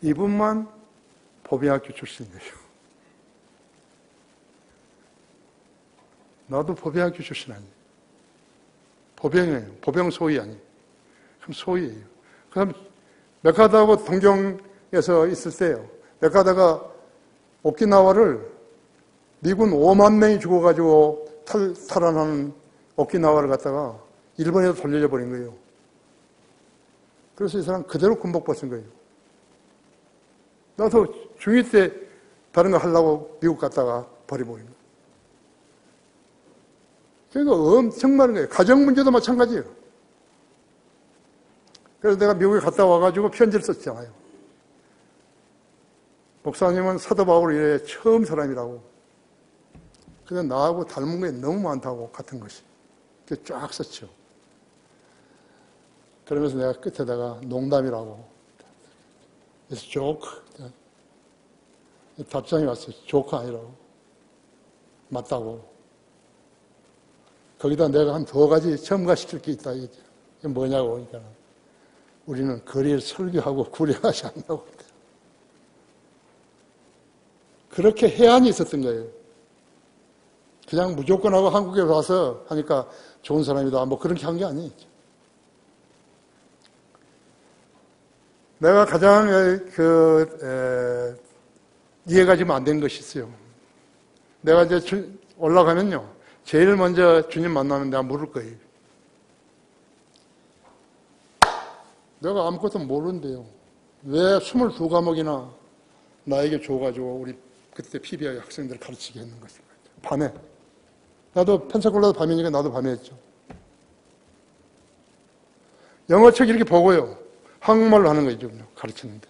S1: 이분만 법영학교 출신이에요. 나도 법영학교 출신 아니에요. 법영이에요. 법영 소위 아니에요. 그럼 소위예요. 그럼 메카다하고 동경에서 있을 때요. 메카다가 오키나와를 미군 5만 명이 죽어가지고 탈환하는 오키나와를 갖다가 일본에서 돌려져 버린 거예요. 그래서 이 사람 그대로 군복 벗은 거예요. 나도 중2 때 다른 거 하려고 미국 갔다가 버려버린 거예요. 그러니까 엄청 많은 거예요. 가정 문제도 마찬가지예요. 그래서 내가 미국에 갔다 와가지고 편지를 썼잖아요. 목사님은 사도 바울 이래 처음 사람이라고. 근데 나하고 닮은 게 너무 많다고, 같은 것이. 그래서 쫙 썼죠. 그러면서 내가 끝에다가 농담이라고. 그래서 조크. 답장이 왔어요. 조크 아니라고. 맞다고. 거기다 내가 한 2가지 첨가시킬 게 있다. 이게 뭐냐고 그러니까 우리는 거리를 설교하고 구령하지 않는다고. 그렇게 해안이 있었던 거예요. 그냥 무조건 하고 한국에 와서 하니까 좋은 사람이다. 뭐 그렇게 한 게 아니에요. 내가 가장 이해가 지금 안 된 것이 있어요. 내가 이제 올라가면요. 제일 먼저 주님 만나면 내가 물을 거예요. 내가 아무것도 모르는데요. 왜 22과목이나 나에게 줘가지고 우리 그때 PBI 학생들 가르치게 했는 것인가. 밤에. 나도 펜사콜라도 밤이니까 나도 밤에 했죠. 영어책 이렇게 보고요. 한국말로 하는 거죠. 가르치는데.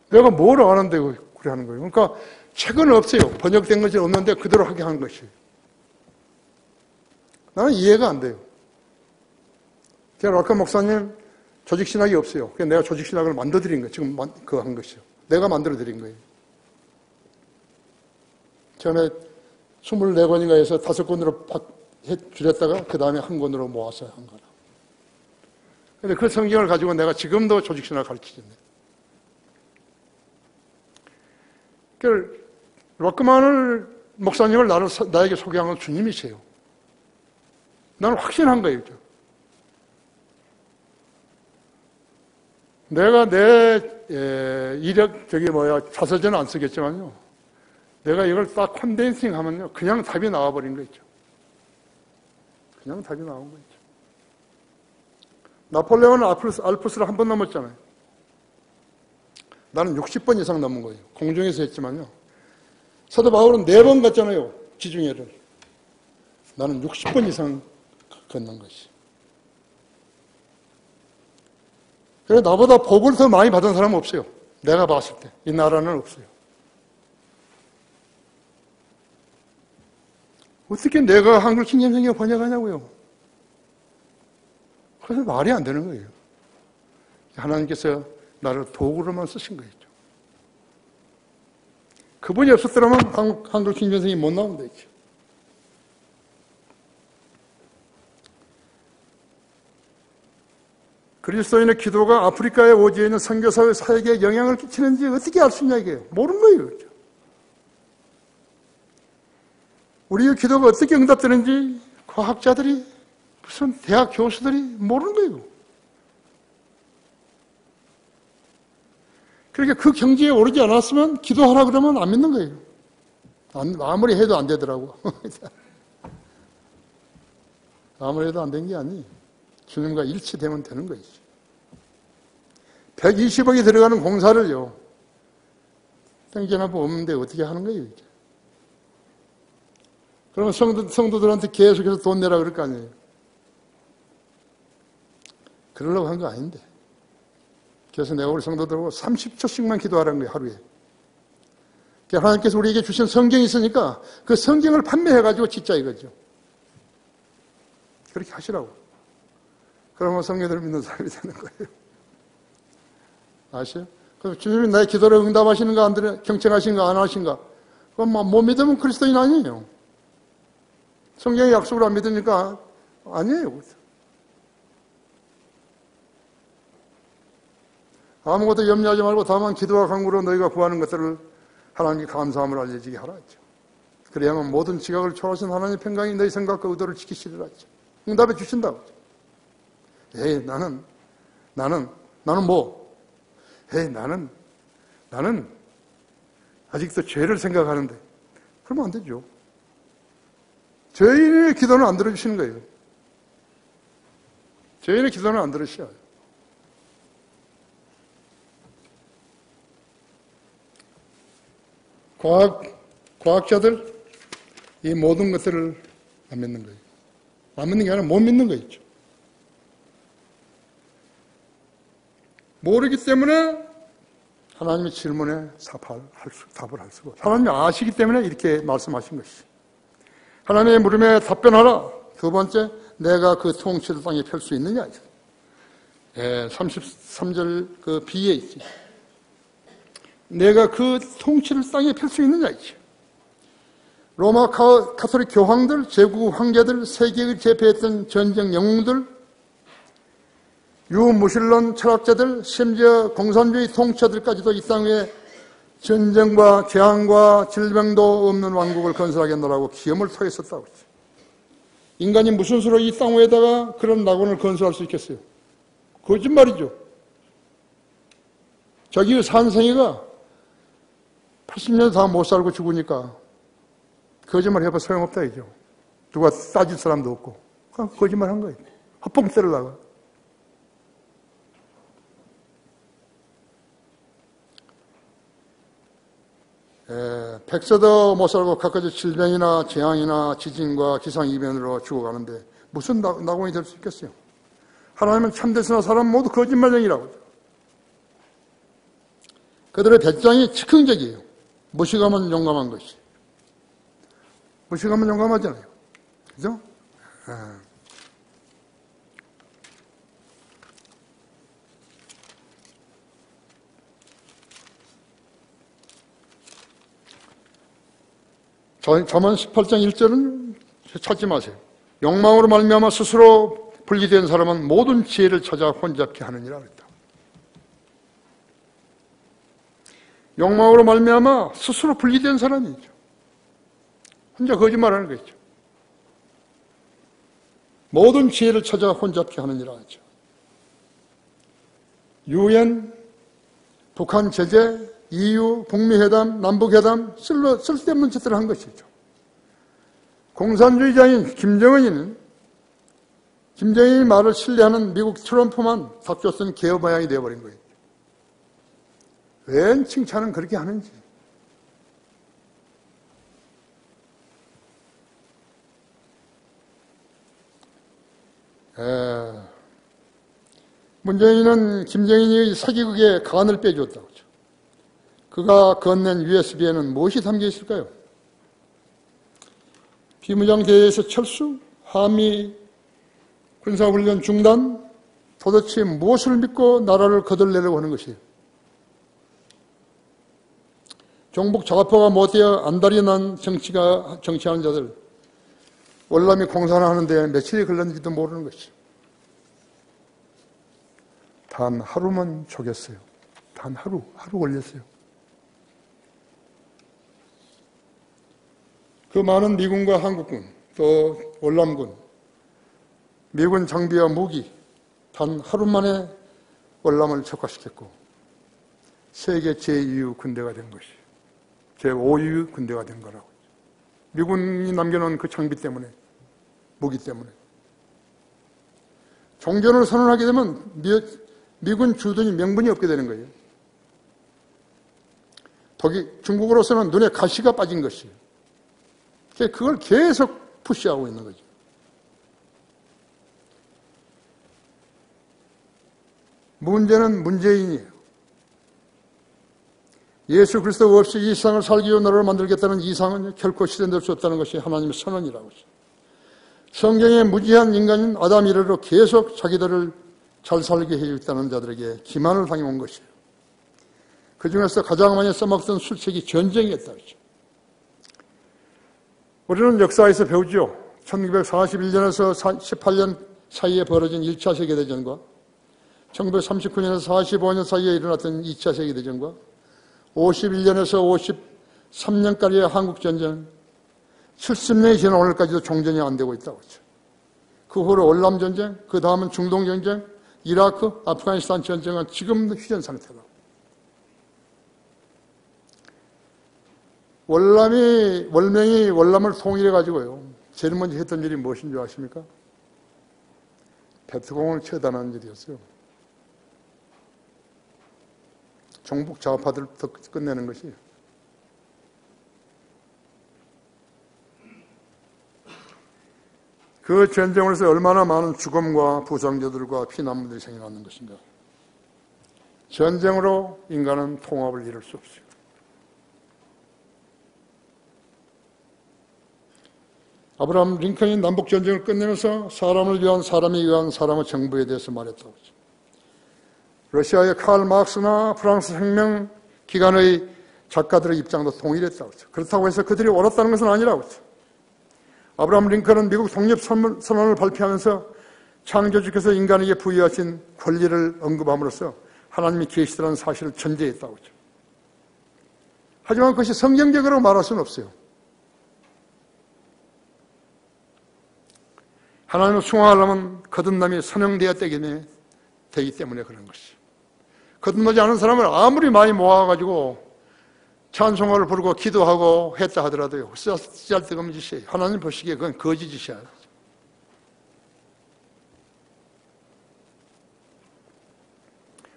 S1: 내가 뭘 아는데 그래 하는 거예요. 그러니까 책은 없어요. 번역된 것이 없는데 그대로 하게 하는 것이에요. 나는 이해가 안 돼요. 제가 락커 목사님 조직신학이 없어요. 그래서 내가 조직신학을 만들어드린 거예요. 지금 그거 한 것이요. 내가 만들어드린 거예요. 처음에 24권인가 해서 5권으로 줄였다가 그 다음에 한 권으로 모아서 한 거라. 근데 그 성경을 가지고 내가 지금도 조직신학을 가르치겠네. 그 락커만을 목사님을 나에게 소개한 건 주님이세요. 나는 확신한 거예요. 내가 내 이력 자서전은 안 쓰겠지만요. 내가 이걸 딱 컨덴싱 하면요. 그냥 답이 나와버린 거 있죠. 그냥 답이 나온 거 있죠. 나폴레옹은 알프스를 한 번 넘었잖아요. 나는 60번 이상 넘은 거예요. 공중에서 했지만요. 사도 바울은 4번 갔잖아요. 지중해를. 나는 60번 이상 걷는 것이. 그래 나보다 복을 더 많이 받은 사람은 없어요. 내가 봤을 때. 이 나라는 없어요. 어떻게 내가 한글 킹잼성경 번역하냐고요. 그래서 말이 안 되는 거예요. 하나님께서 나를 도구로만 쓰신 거죠. 그분이 없었더라면 한글 킹잼성이 못 나오면 되죠. 그리스도인의 기도가 아프리카에 오지에 있는 선교사회 사역에 영향을 끼치는지 어떻게 알 수 있냐 이게요. 모르는 거예요. 그렇죠? 우리의 기도가 어떻게 응답되는지 과학자들이 무슨 대학 교수들이 모르는 거예요. 그러니까 그 경지에 오르지 않았으면 기도하라 그러면 안 믿는 거예요. 아무리 해도 안 되더라고. 아무리 해도 안 된 게 아니에요. 주님과 일치되면 되는 것이죠. 120억이 들어가는 공사를요. 땡겨나고 없는데 어떻게 하는 거예요? 이제. 그러면 성도들한테 계속해서 돈 내라 그럴 거 아니에요. 그러려고 한 거 아닌데. 그래서 내가 우리 성도들하고 30초씩만 기도하라는 거예요. 하루에. 하나님께서 우리에게 주신 성경이 있으니까 그 성경을 판매해가지고 짓자 이거죠. 그렇게 하시라고. 그러면 성령을 믿는 사람이 되는 거예요. 아시죠? 그럼 주님이 나의 기도를 응답하시는가, 안 경청하시는가, 안 하신가? 그럼 못 믿으면 그리스도인 아니에요. 성경의 약속을 안 믿으니까 아니에요. 아무것도 염려하지 말고 다만 기도와 간구로 너희가 구하는 것들을 하나님께 감사함을 알려지게 하라 했죠. 그래야만 모든 지각을 초월하신 하나님의 평강이 너희 생각과 의도를 지키시리라 했죠. 응답해 주신다고. 에이, 나는 뭐? 에이, 나는 아직도 죄를 생각하는데. 그러면 안 되죠. 죄인의 기도는 안 들어주시는 거예요. 죄인의 기도는 안 들으셔요. 과학자들, 이 모든 것들을 안 믿는 거예요. 안 믿는 게 아니라 못 믿는 거 있죠. 모르기 때문에 하나님의 질문에 답을 할 수가 없어요. 하나님이 아시기 때문에 이렇게 말씀하신 것이죠. 하나님의 물음에 답변하라. 두 번째, 내가 그 통치를 땅에 펼 수 있느냐. 33절 그 B에 있지. 내가 그 통치를 땅에 펼 수 있느냐. 로마 가톨릭 교황들, 제국 황제들, 세계를 제패했던 전쟁 영웅들, 유무신론 철학자들, 심지어 공산주의 통치자들까지도 이 땅에 전쟁과 재앙과 질병도 없는 왕국을 건설하겠노라고 기염을 토했었다고 했죠. 인간이 무슨 수로 이 땅 위에다가 그런 낙원을 건설할 수 있겠어요? 거짓말이죠. 자기 산생이가 80년 다 못 살고 죽으니까 거짓말 해봐 소용없다 이죠. 누가 따질 사람도 없고 거짓말 한 거예요. 헛봉 때리다가. 백세도 못 살고 각가지 질병이나 재앙이나 지진과 기상이변으로 죽어가는데 무슨 낙원이 될 수 있겠어요? 하나님은 참되시나 사람 모두 거짓말쟁이라고 하죠. 그들의 배짱이 즉흥적이에요. 무식하면 용감한 것이. 무식하면 용감하잖아요. 그죠? 잠언 18장 1절은 찾지 마세요. 욕망으로 말미암아 스스로 분리된 사람은 모든 지혜를 찾아 혼잡케 하느니라 그랬다. 욕망으로 말미암아 스스로 분리된 사람이죠. 혼자 거짓말하는 거죠. 모든 지혜를 찾아 혼잡케 하느니라 하죠. 유엔, 북한 제재, EU, 북미회담, 남북회담 쓸데없는 짓들을 한 것이죠. 공산주의자인 김정은이 말을 신뢰하는 미국 트럼프만 닥쳐쓴 개어바양이 되어버린 거예요. 웬 칭찬은 그렇게 하는지. 문재인은 김정인이 사기극에 간을 빼주었다고 하죠. 그가 건넨 USB에는 무엇이 담겨 있을까요? 비무장 대회에서 철수, 한미 군사훈련 중단, 도대체 무엇을 믿고 나라를 거덜내려고 하는 것이에요? 종북 좌파가 못되어 안달이 난 정치하는 자들, 월남이 공산을 하는데 며칠이 걸렸는지도 모르는 것이죠. 단 하루만 쪼겠어요. 단 하루 걸렸어요. 그 많은 미군과 한국군, 또 월남군, 미군 장비와 무기, 단 하루 만에 월남을 척화시켰고 세계 제2위 군대가 된 것이 제5위 군대가 된 거라고. 미군이 남겨놓은 그 장비 때문에, 무기 때문에. 종전을 선언하게 되면 미군 주둔이 명분이 없게 되는 거예요. 중국으로서는 눈에 가시가 빠진 것이에요. 그걸 계속 푸시하고 있는 거죠. 문제는 문재인이에요. 예수 그리스도 없이 이 세상을 살기 위해 나라를 만들겠다는 이상은 결코 실현될 수 없다는 것이 하나님의 선언이라고 하죠. 성경에 무지한 인간인 아담 이래로 계속 자기들을 잘 살게 해주겠다는 자들에게 기만을 당해온 것이에요. 그 중에서 가장 많이 써먹던 술책이 전쟁이었다고 하죠. 우리는 역사에서 배우죠. 1941년에서 18년 사이에 벌어진 1차 세계대전과 1939년에서 45년 사이에 일어났던 2차 세계대전과 51년에서 53년까지의 한국전쟁, 70년이 지난 오늘까지도 종전이 안 되고 있다고 하죠. 그 후로 월남전쟁, 그 다음은 중동전쟁, 이라크, 아프가니스탄 전쟁은 지금도 휴전 상태다. 월명이 월남을 통일해가지고요. 제일 먼저 했던 일이 무엇인 줄 아십니까? 베트공을 처단하는 일이었어요. 종북 좌파들을 끝내는 것이에요. 그 전쟁으로서 얼마나 많은 죽음과 부상자들과 피난민들이 생겨나는 것인가. 전쟁으로 인간은 통합을 이룰 수 없어요. 아브라함 링컨이 남북전쟁을 끝내면서 사람을 위한 사람에 의한 사람의 정부에 대해서 말했다고 하죠. 러시아의 칼 마크스나 프랑스 혁명 기간의 작가들의 입장도 동일했다고 했죠. 그렇다고 해서 그들이 옳았다는 것은 아니라고 했죠. 아브라함 링컨은 미국 독립선언을 발표하면서 창조주께서 인간에게 부여하신 권리를 언급함으로써 하나님이 계시다는 사실을 전제했다고 했죠. 하지만 그것이 성경적으로 말할 수는 없어요. 하나님을 숭앙하려면 거듭남이 선행되기 때문에 그런 것이죠. 거듭나지 않은 사람을 아무리 많이 모아가지고 찬송가를 부르고 기도하고 했다 하더라도요, 쓸데없는 짓이에요. 하나님 보시기에 그건 거짓짓이야.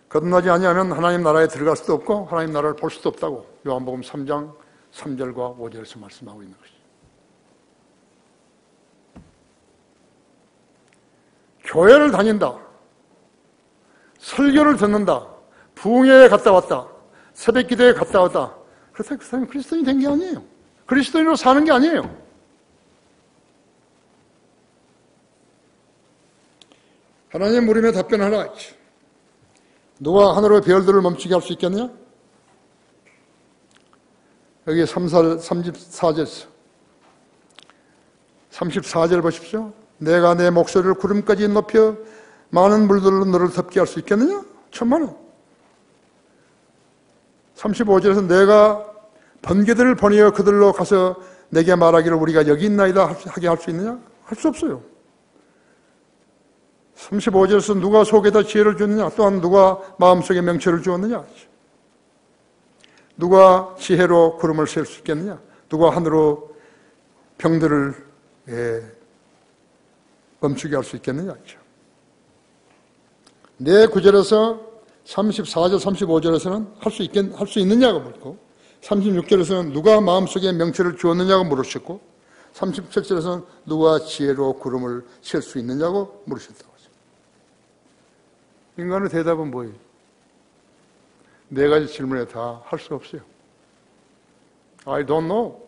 S1: 거듭나지 아니하면 하나님 나라에 들어갈 수도 없고 하나님 나라를 볼 수도 없다고 요한복음 3장 3절과 5절에서 말씀하고 있는 것이죠. 교회를 다닌다, 설교를 듣는다, 부흥회에 갔다 왔다, 새벽 기도에 갔다 왔다, 그렇다고 그 사람이 그리스도인이 된 게 아니에요. 그리스도인으로 사는 게 아니에요. 하나님 물음에 답변하라. 누가 하늘의 별들을 멈추게 할 수 있겠느냐? 여기 34절 보십시오. 내가 내 목소리를 구름까지 높여 많은 물들로 너를 덮게 할 수 있겠느냐? 천만원. 35절에서 내가 번개들을 보내어 그들로 가서 내게 말하기를 우리가 여기 있나이다 하게 할 수 있느냐? 할 수 없어요. 35절에서 누가 속에다 지혜를 주느냐? 또한 누가 마음속에 명철을 주었느냐? 누가 지혜로 구름을 셀 수 있겠느냐? 누가 하늘로 병들을 멈추게 할 수 있겠느냐? 내 9절에서 34절, 35절에서는 할 수 있느냐고 묻고 36절에서는 누가 마음속에 명철을 주었느냐고 물으셨고 37절에서는 누가 지혜로 구름을 셀 수 있느냐고 물으셨다고 하죠. 인간의 대답은 뭐예요? 네 가지 질문에 다 할 수 없어요. I don't know.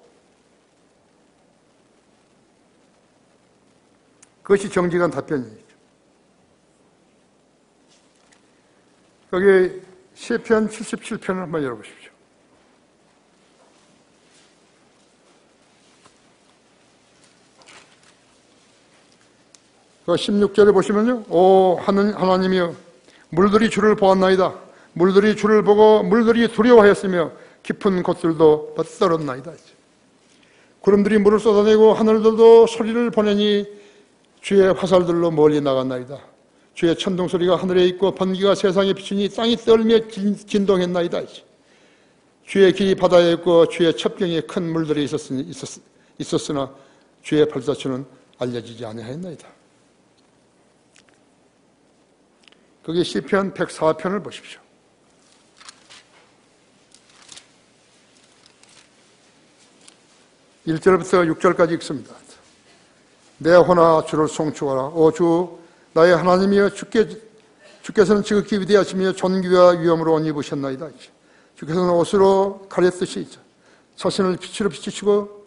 S1: 그것이 정직한 답변이죠. 여기 시편 77편을 한번 열어보십시오. 그 16절에 보시면요. 오 하나님이여 물들이 주를 보았나이다. 물들이 주를 보고 물들이 두려워하였으며 깊은 곳들도 떨었나이다. 구름들이 물을 쏟아내고 하늘들도 소리를 보내니 주의 화살들로 멀리 나갔나이다. 주의 천둥 소리가 하늘에 있고 번개가 세상에 비추니 땅이 떨며 진동했나이다. 주의 길이 바다에 있고 주의 첩경에 큰 물들이 있었으나 주의 발자취는 알려지지 아니하였나이다. 거기 시편 104편을 보십시오. (1절부터) (6절까지) 읽습니다. 내 혼아 주를 송축하라. 오 주 나의 하나님이여 주께서는 지극히 위대하시며 존귀와 위엄으로 옷 입으셨나이다. 주께서는 옷으로 가렸듯이 자신을 빛으로 비추시고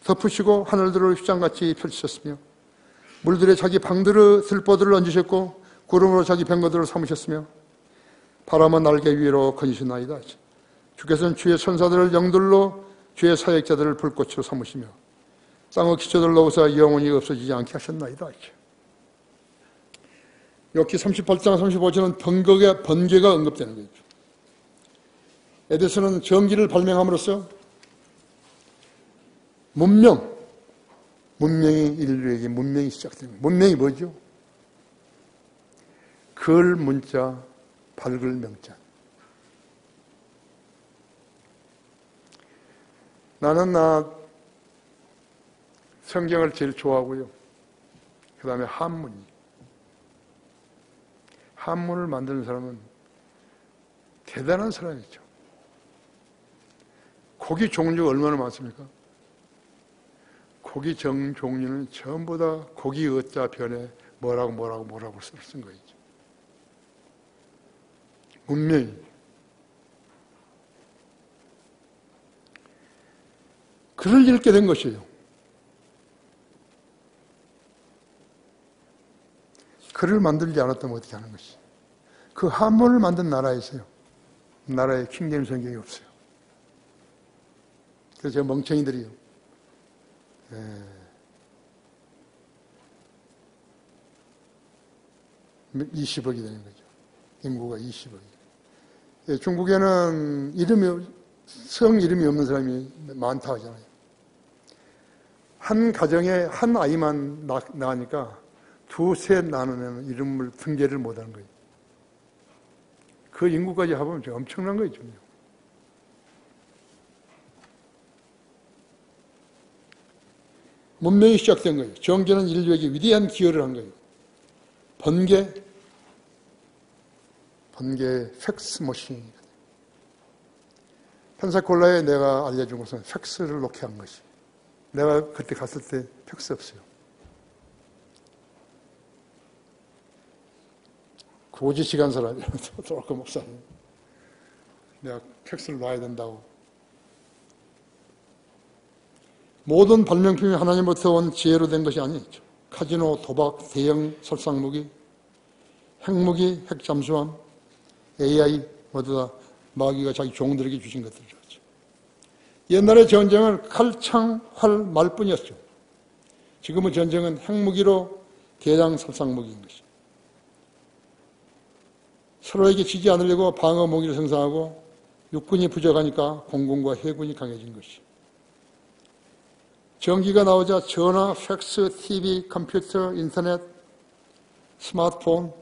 S1: 덮으시고 하늘들을 휘장같이 펼치셨으며 물들에 자기 방들의 들보들을 얹으셨고 구름으로 자기 병거들을 삼으셨으며 바람은 날개 위로 거니셨나이다. 주께서는 주의 천사들을 영들로 주의 사역자들을 불꽃으로 삼으시며 땅의 기초들 놓으사 영원히 없어지지 않게 하셨나이다. 여기 38장 35절은 번개가 언급되는 거죠. 에디슨은 전기를 발명함으로써 문명이 인류에게 문명이 시작된 거예요. 문명이 뭐죠? 글 문자, 밝을 명자. 나는 성경을 제일 좋아하고요. 그 다음에 한문을 만드는 사람은 대단한 사람이죠. 고기 종류가 얼마나 많습니까? 고기 종류는 전부 다 고기 어자 변에 뭐라고 쓴 거죠. 문명이. 글을 읽게 된 것이에요. 글을 만들지 않았다면 어떻게 하는 것이? 그 한문을 만든 나라에 있어요. 나라에 킹제임스 성경이 없어요. 그래서 저 멍청이들이요. 20억이 되는 거죠. 인구가 20억이. 중국에는 성 이름이 없는 사람이 많다 하잖아요. 한 가정에 한 아이만 낳으니까 두셋 나누면 이름을 등재를 못하는 거예요. 그 인구까지 합하면 엄청난 거죠. 문명이 시작된 거예요. 정계는 인류에게 위대한 기여를 한 거예요. 번개 팩스머신입니다. 펜사콜라에 내가 알려준 것은 팩스를 놓게 한 것이. 내가 그때 갔을 때 팩스 없어요. 고지식한 사람이에요. 도라코 목사님. 내가 팩스를 놔야 된다고. 모든 발명품이 하나님부터 온 지혜로 된 것이 아니죠. 카지노, 도박, 대형 설상무기, 핵무기, 핵잠수함, AI 모두 다 마귀가 자기 종들에게 주신 것들이죠. 옛날의 전쟁은 칼, 창, 활, 말뿐이었죠. 지금은 전쟁은 핵무기로 대량 살상무기인 것이죠. 서로에게 지지 않으려고 방어 무기를 생산하고 육군이 부족하니까 공군과 해군이 강해진 것이죠. 전기가 나오자 전화, 팩스, TV, 컴퓨터, 인터넷, 스마트폰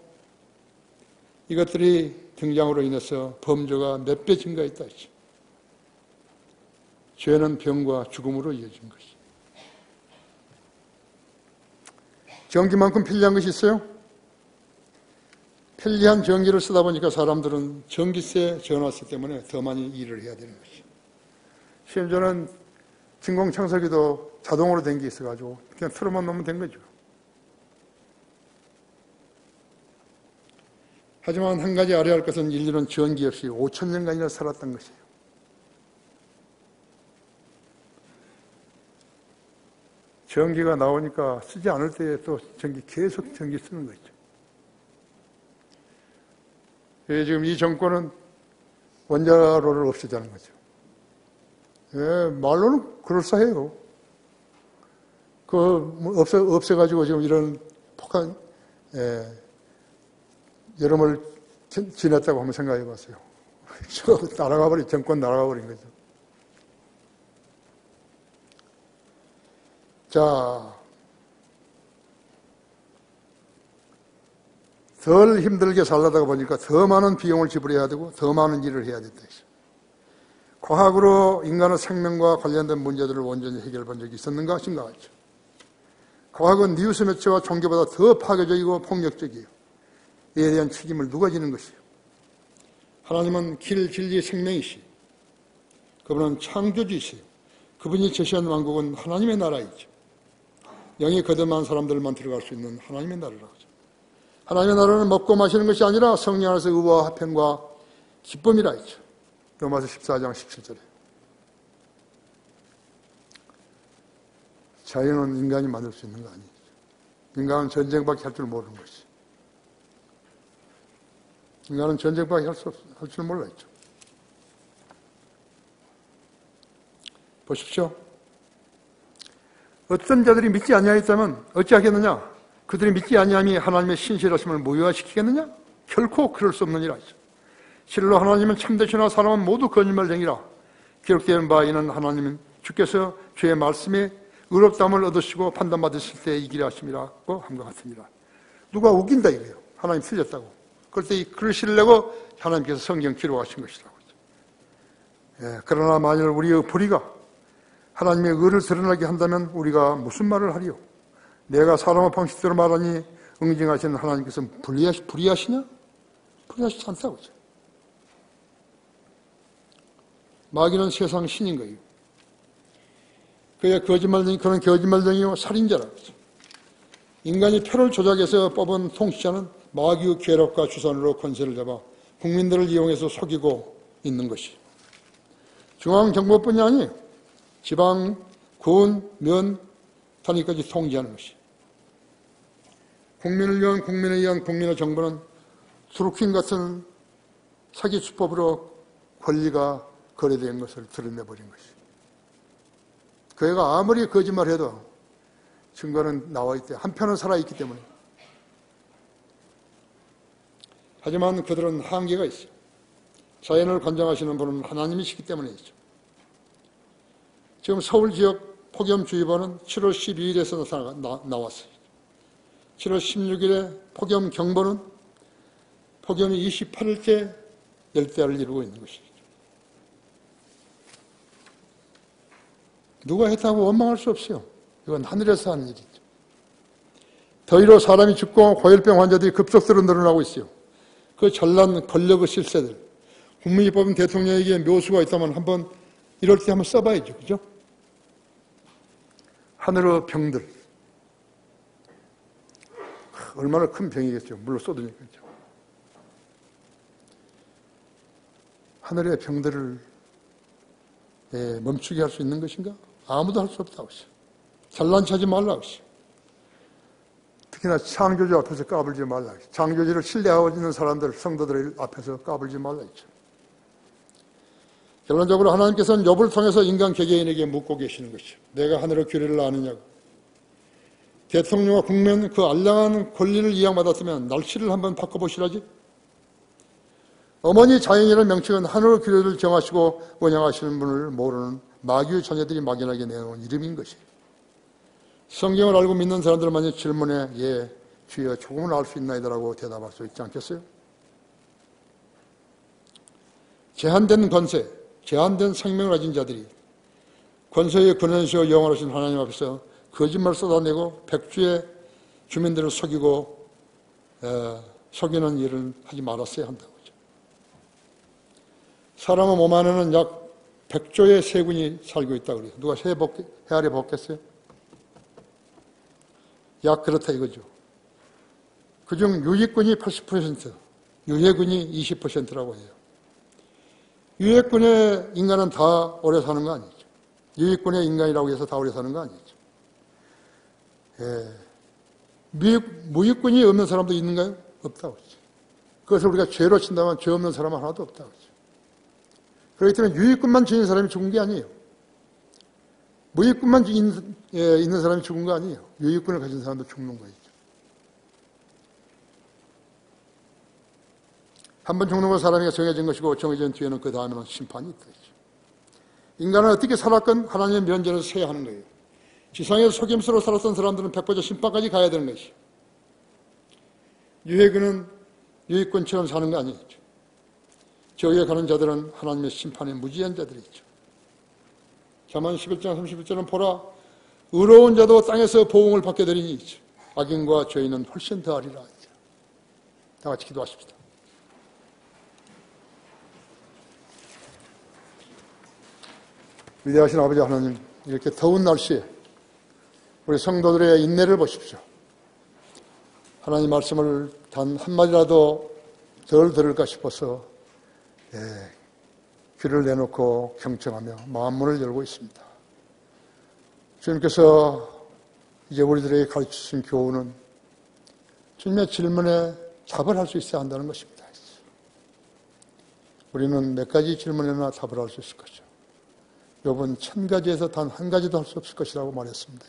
S1: 이것들이 등장으로 인해서 범죄가 몇 배 증가했다 했죠. 죄는 병과 죽음으로 이어진 것이죠. 전기만큼 편리한 것이 있어요? 편리한 전기를 쓰다 보니까 사람들은 전기세, 전화세 때문에 더 많이 일을 해야 되는 것이죠. 심지어는 진공청소기도 자동으로 된 게 있어가지고 그냥 틀어만 놓으면 된 거죠. 하지만 한 가지 알아야 할 것은 인류는 전기 없이 5,000년간이나 살았던 것이에요. 전기가 나오니까 쓰지 않을 때에 또 계속 전기 쓰는 거죠. 지금 이 정권은 원자로를 없애자는 거죠. 말로는 그럴싸해요. 없애가지고 지금 이런 폭한, 여름을 지냈다고 한번 생각해 봤어요. 정권 날아가 버린 거죠. 자, 덜 힘들게 살려다가 보니까 더 많은 비용을 지불해야 되고 더 많은 일을 해야 된다. 과학으로 인간의 생명과 관련된 문제들을 온전히 해결해 본 적이 있었는가 생각하죠. 과학은 뉴스 매체와 종교보다 더 파괴적이고 폭력적이에요. 이에 대한 책임을 누가 지는 것이에요? 하나님은 길, 진리, 생명이시요. 그분은 창조주이시요. 그분이 제시한 왕국은 하나님의 나라이죠. 영이 거듭난 사람들만 들어갈 수 있는 하나님의 나라라고 하죠. 하나님의 나라는 먹고 마시는 것이 아니라 성령 안에서 의와 화평과 기쁨이라 했죠. 로마서 14장 17절에. 자연은 인간이 만들 수 있는 거 아니죠. 인간은 전쟁밖에 할 줄 모르는 것이. 인간은 전쟁밖에 할 줄 몰라 했죠. 보십시오. 어떤 자들이 믿지 아니하였다면 어찌하겠느냐? 그들이 믿지 아니함이 하나님의 신실하심을 무효화시키겠느냐? 결코 그럴 수 없느니라 했죠. 실로 하나님은 참되시나 사람은 모두 거짓말쟁이라. 기록되는 바 이는 하나님은 주께서 주의 말씀에 의롭다함을 얻으시고 판단받으실 때 이기려 하심이라고 한 것 같습니다. 누가 우긴다 이거예요. 하나님 틀렸다고. 그럴 때 그러시려고 하나님께서 성경 기록하신 것이라고. 그러나 만일 우리의 불의가 하나님의 의를 드러나게 한다면 우리가 무슨 말을 하리요? 내가 사람의 방식대로 말하니 응징하시는 하나님께서 불의하시냐? 불의하시지 않다고 하죠. 마귀는 세상 신인 거예요. 그는 거짓말쟁이요 살인자라고 하죠. 인간이 표를 조작해서 뽑은 통치자는 마귀의 괴력과 주선으로 권세를 잡아 국민들을 이용해서 속이고 있는 것이. 중앙정부뿐이 아니에요. 지방, 군, 면 단위까지 통제하는 것이. 국민을 위한 국민에 의한 국민의 정부는 드루킹 같은 사기 수법으로 권리가 거래된 것을 드러내버린 것이. 그 애가 아무리 거짓말해도 증거는 나와 있대. 한편은 살아있기 때문에. 하지만 그들은 한계가 있어요. 자연을 관장하시는 분은 하나님이시기 때문에 있죠. 지금 서울 지역 폭염주의보는 7월 12일에서 나왔어요. 7월 16일에 폭염경보는 폭염이 28일째 열대야를 이루고 있는 것이죠. 누가 했다고 원망할 수 없어요. 이건 하늘에서 하는 일이죠. 더위로 사람이 죽고 고열병 환자들이 급속도로 늘어나고 있어요. 그 전란 권력의 실세들, 국민이 뽑은 대통령에게 묘수가 있다면 한번 이럴 때 한번 써봐야죠. 그죠? 하늘의 병들. 얼마나 큰 병이겠죠. 물로 쏟으니까. 하늘의 병들을 멈추게 할 수 있는 것인가? 아무도 할 수 없다고 했어요. 잘난 체하지 말라고 했어요. 특히나 창조주 앞에서 까불지 말라고 했어요. 창조주를 신뢰하고 있는 사람들, 성도들 앞에서 까불지 말라고 했죠. 결론적으로 하나님께서는 욥을 통해서 인간 개개인에게 묻고 계시는 것이죠. 내가 하늘의 규례를 아느냐고. 대통령과 국민 그 알량한 권리를 이양받았으면 날씨를 한번 바꿔보시라지. 어머니 자연이라는 명칭은 하늘의 규례를 정하시고 원양하시는 분을 모르는 마귀의 자녀들이 막연하게 내놓은 이름인 것이에요. 성경을 알고 믿는 사람들만이 질문에 예, 주여 조금은 알 수 있나이다라고 대답할 수 있지 않겠어요? 제한된 권세, 제한된 생명을 가진 자들이 권세의 근원이시오 영원하신 하나님 앞에서 거짓말 쏟아내고 백주의 주민들을 속이고 속이는 일을 하지 말았어야 한다고 하죠. 사람의 몸 안에는 약 100조의 세균이 살고 있다고 그래요. 누가 헤아려 봤겠어요? 약 그렇다 이거죠. 그중 유익균이 80%, 유해균이 20%라고 해요. 유해균의 인간은 다 오래 사는 거 아니죠. 유익균의 인간이라고 해서 다 오래 사는 거 아니죠. 무익균이 없는 사람도 있는가요? 없다고 했죠. 그것을 우리가 죄로 친다면 죄 없는 사람은 하나도 없다고 했죠. 그렇기 때문에 유익균만 지닌 사람이 죽은 게 아니에요. 무익균만 있는 사람이 죽은 거 아니에요. 유익균을 가진 사람도 죽는 거예요. 한번 죽는 건 사람에게 정해진 것이고 정해진 뒤에는 그 다음에는 심판이 있다. 인간은 어떻게 살았건 하나님의 면제를 세야 하는 거예요. 지상에서 속임수로 살았던 사람들은 백보자 심판까지 가야 되는 것이에요. 유해균은 유익균처럼 사는 거 아니죠. 저기에 가는 자들은 하나님의 심판에 무지한 자들이죠. 잠언 11장 31절은 보라 의로운 자도 땅에서 보응을 받게 되리니 악인과 죄인은 훨씬 더하리라. 다 같이 기도하십시다. 위대하신 아버지 하나님, 이렇게 더운 날씨에 우리 성도들의 인내를 보십시오. 하나님 말씀을 단 한마디라도 덜 들을까 싶어서 귀를 내놓고 경청하며 마음문을 열고 있습니다. 주님께서 이제 우리들에게 가르치신 교훈은 주님의 질문에 답을 할 수 있어야 한다는 것입니다. 우리는 몇 가지 질문에나 답을 할 수 있을 것이죠. 욥은 1000가지에서 단 한 가지도 할 수 없을 것이라고 말했습니다.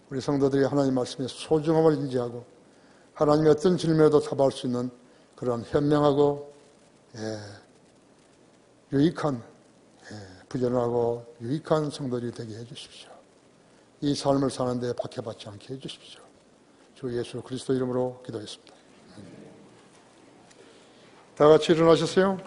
S1: 우리 성도들이 하나님 말씀의 소중함을 인지하고 하나님의 어떤 질문에도 답할 수 있는 그런 현명하고 유익한 부지런하고 유익한 성도들이 되게 해주십시오. 이 삶을 사는데 박해받지 않게 해주십시오. 주 예수 그리스도 이름으로 기도했습니다. 다 같이 일어나셨어요?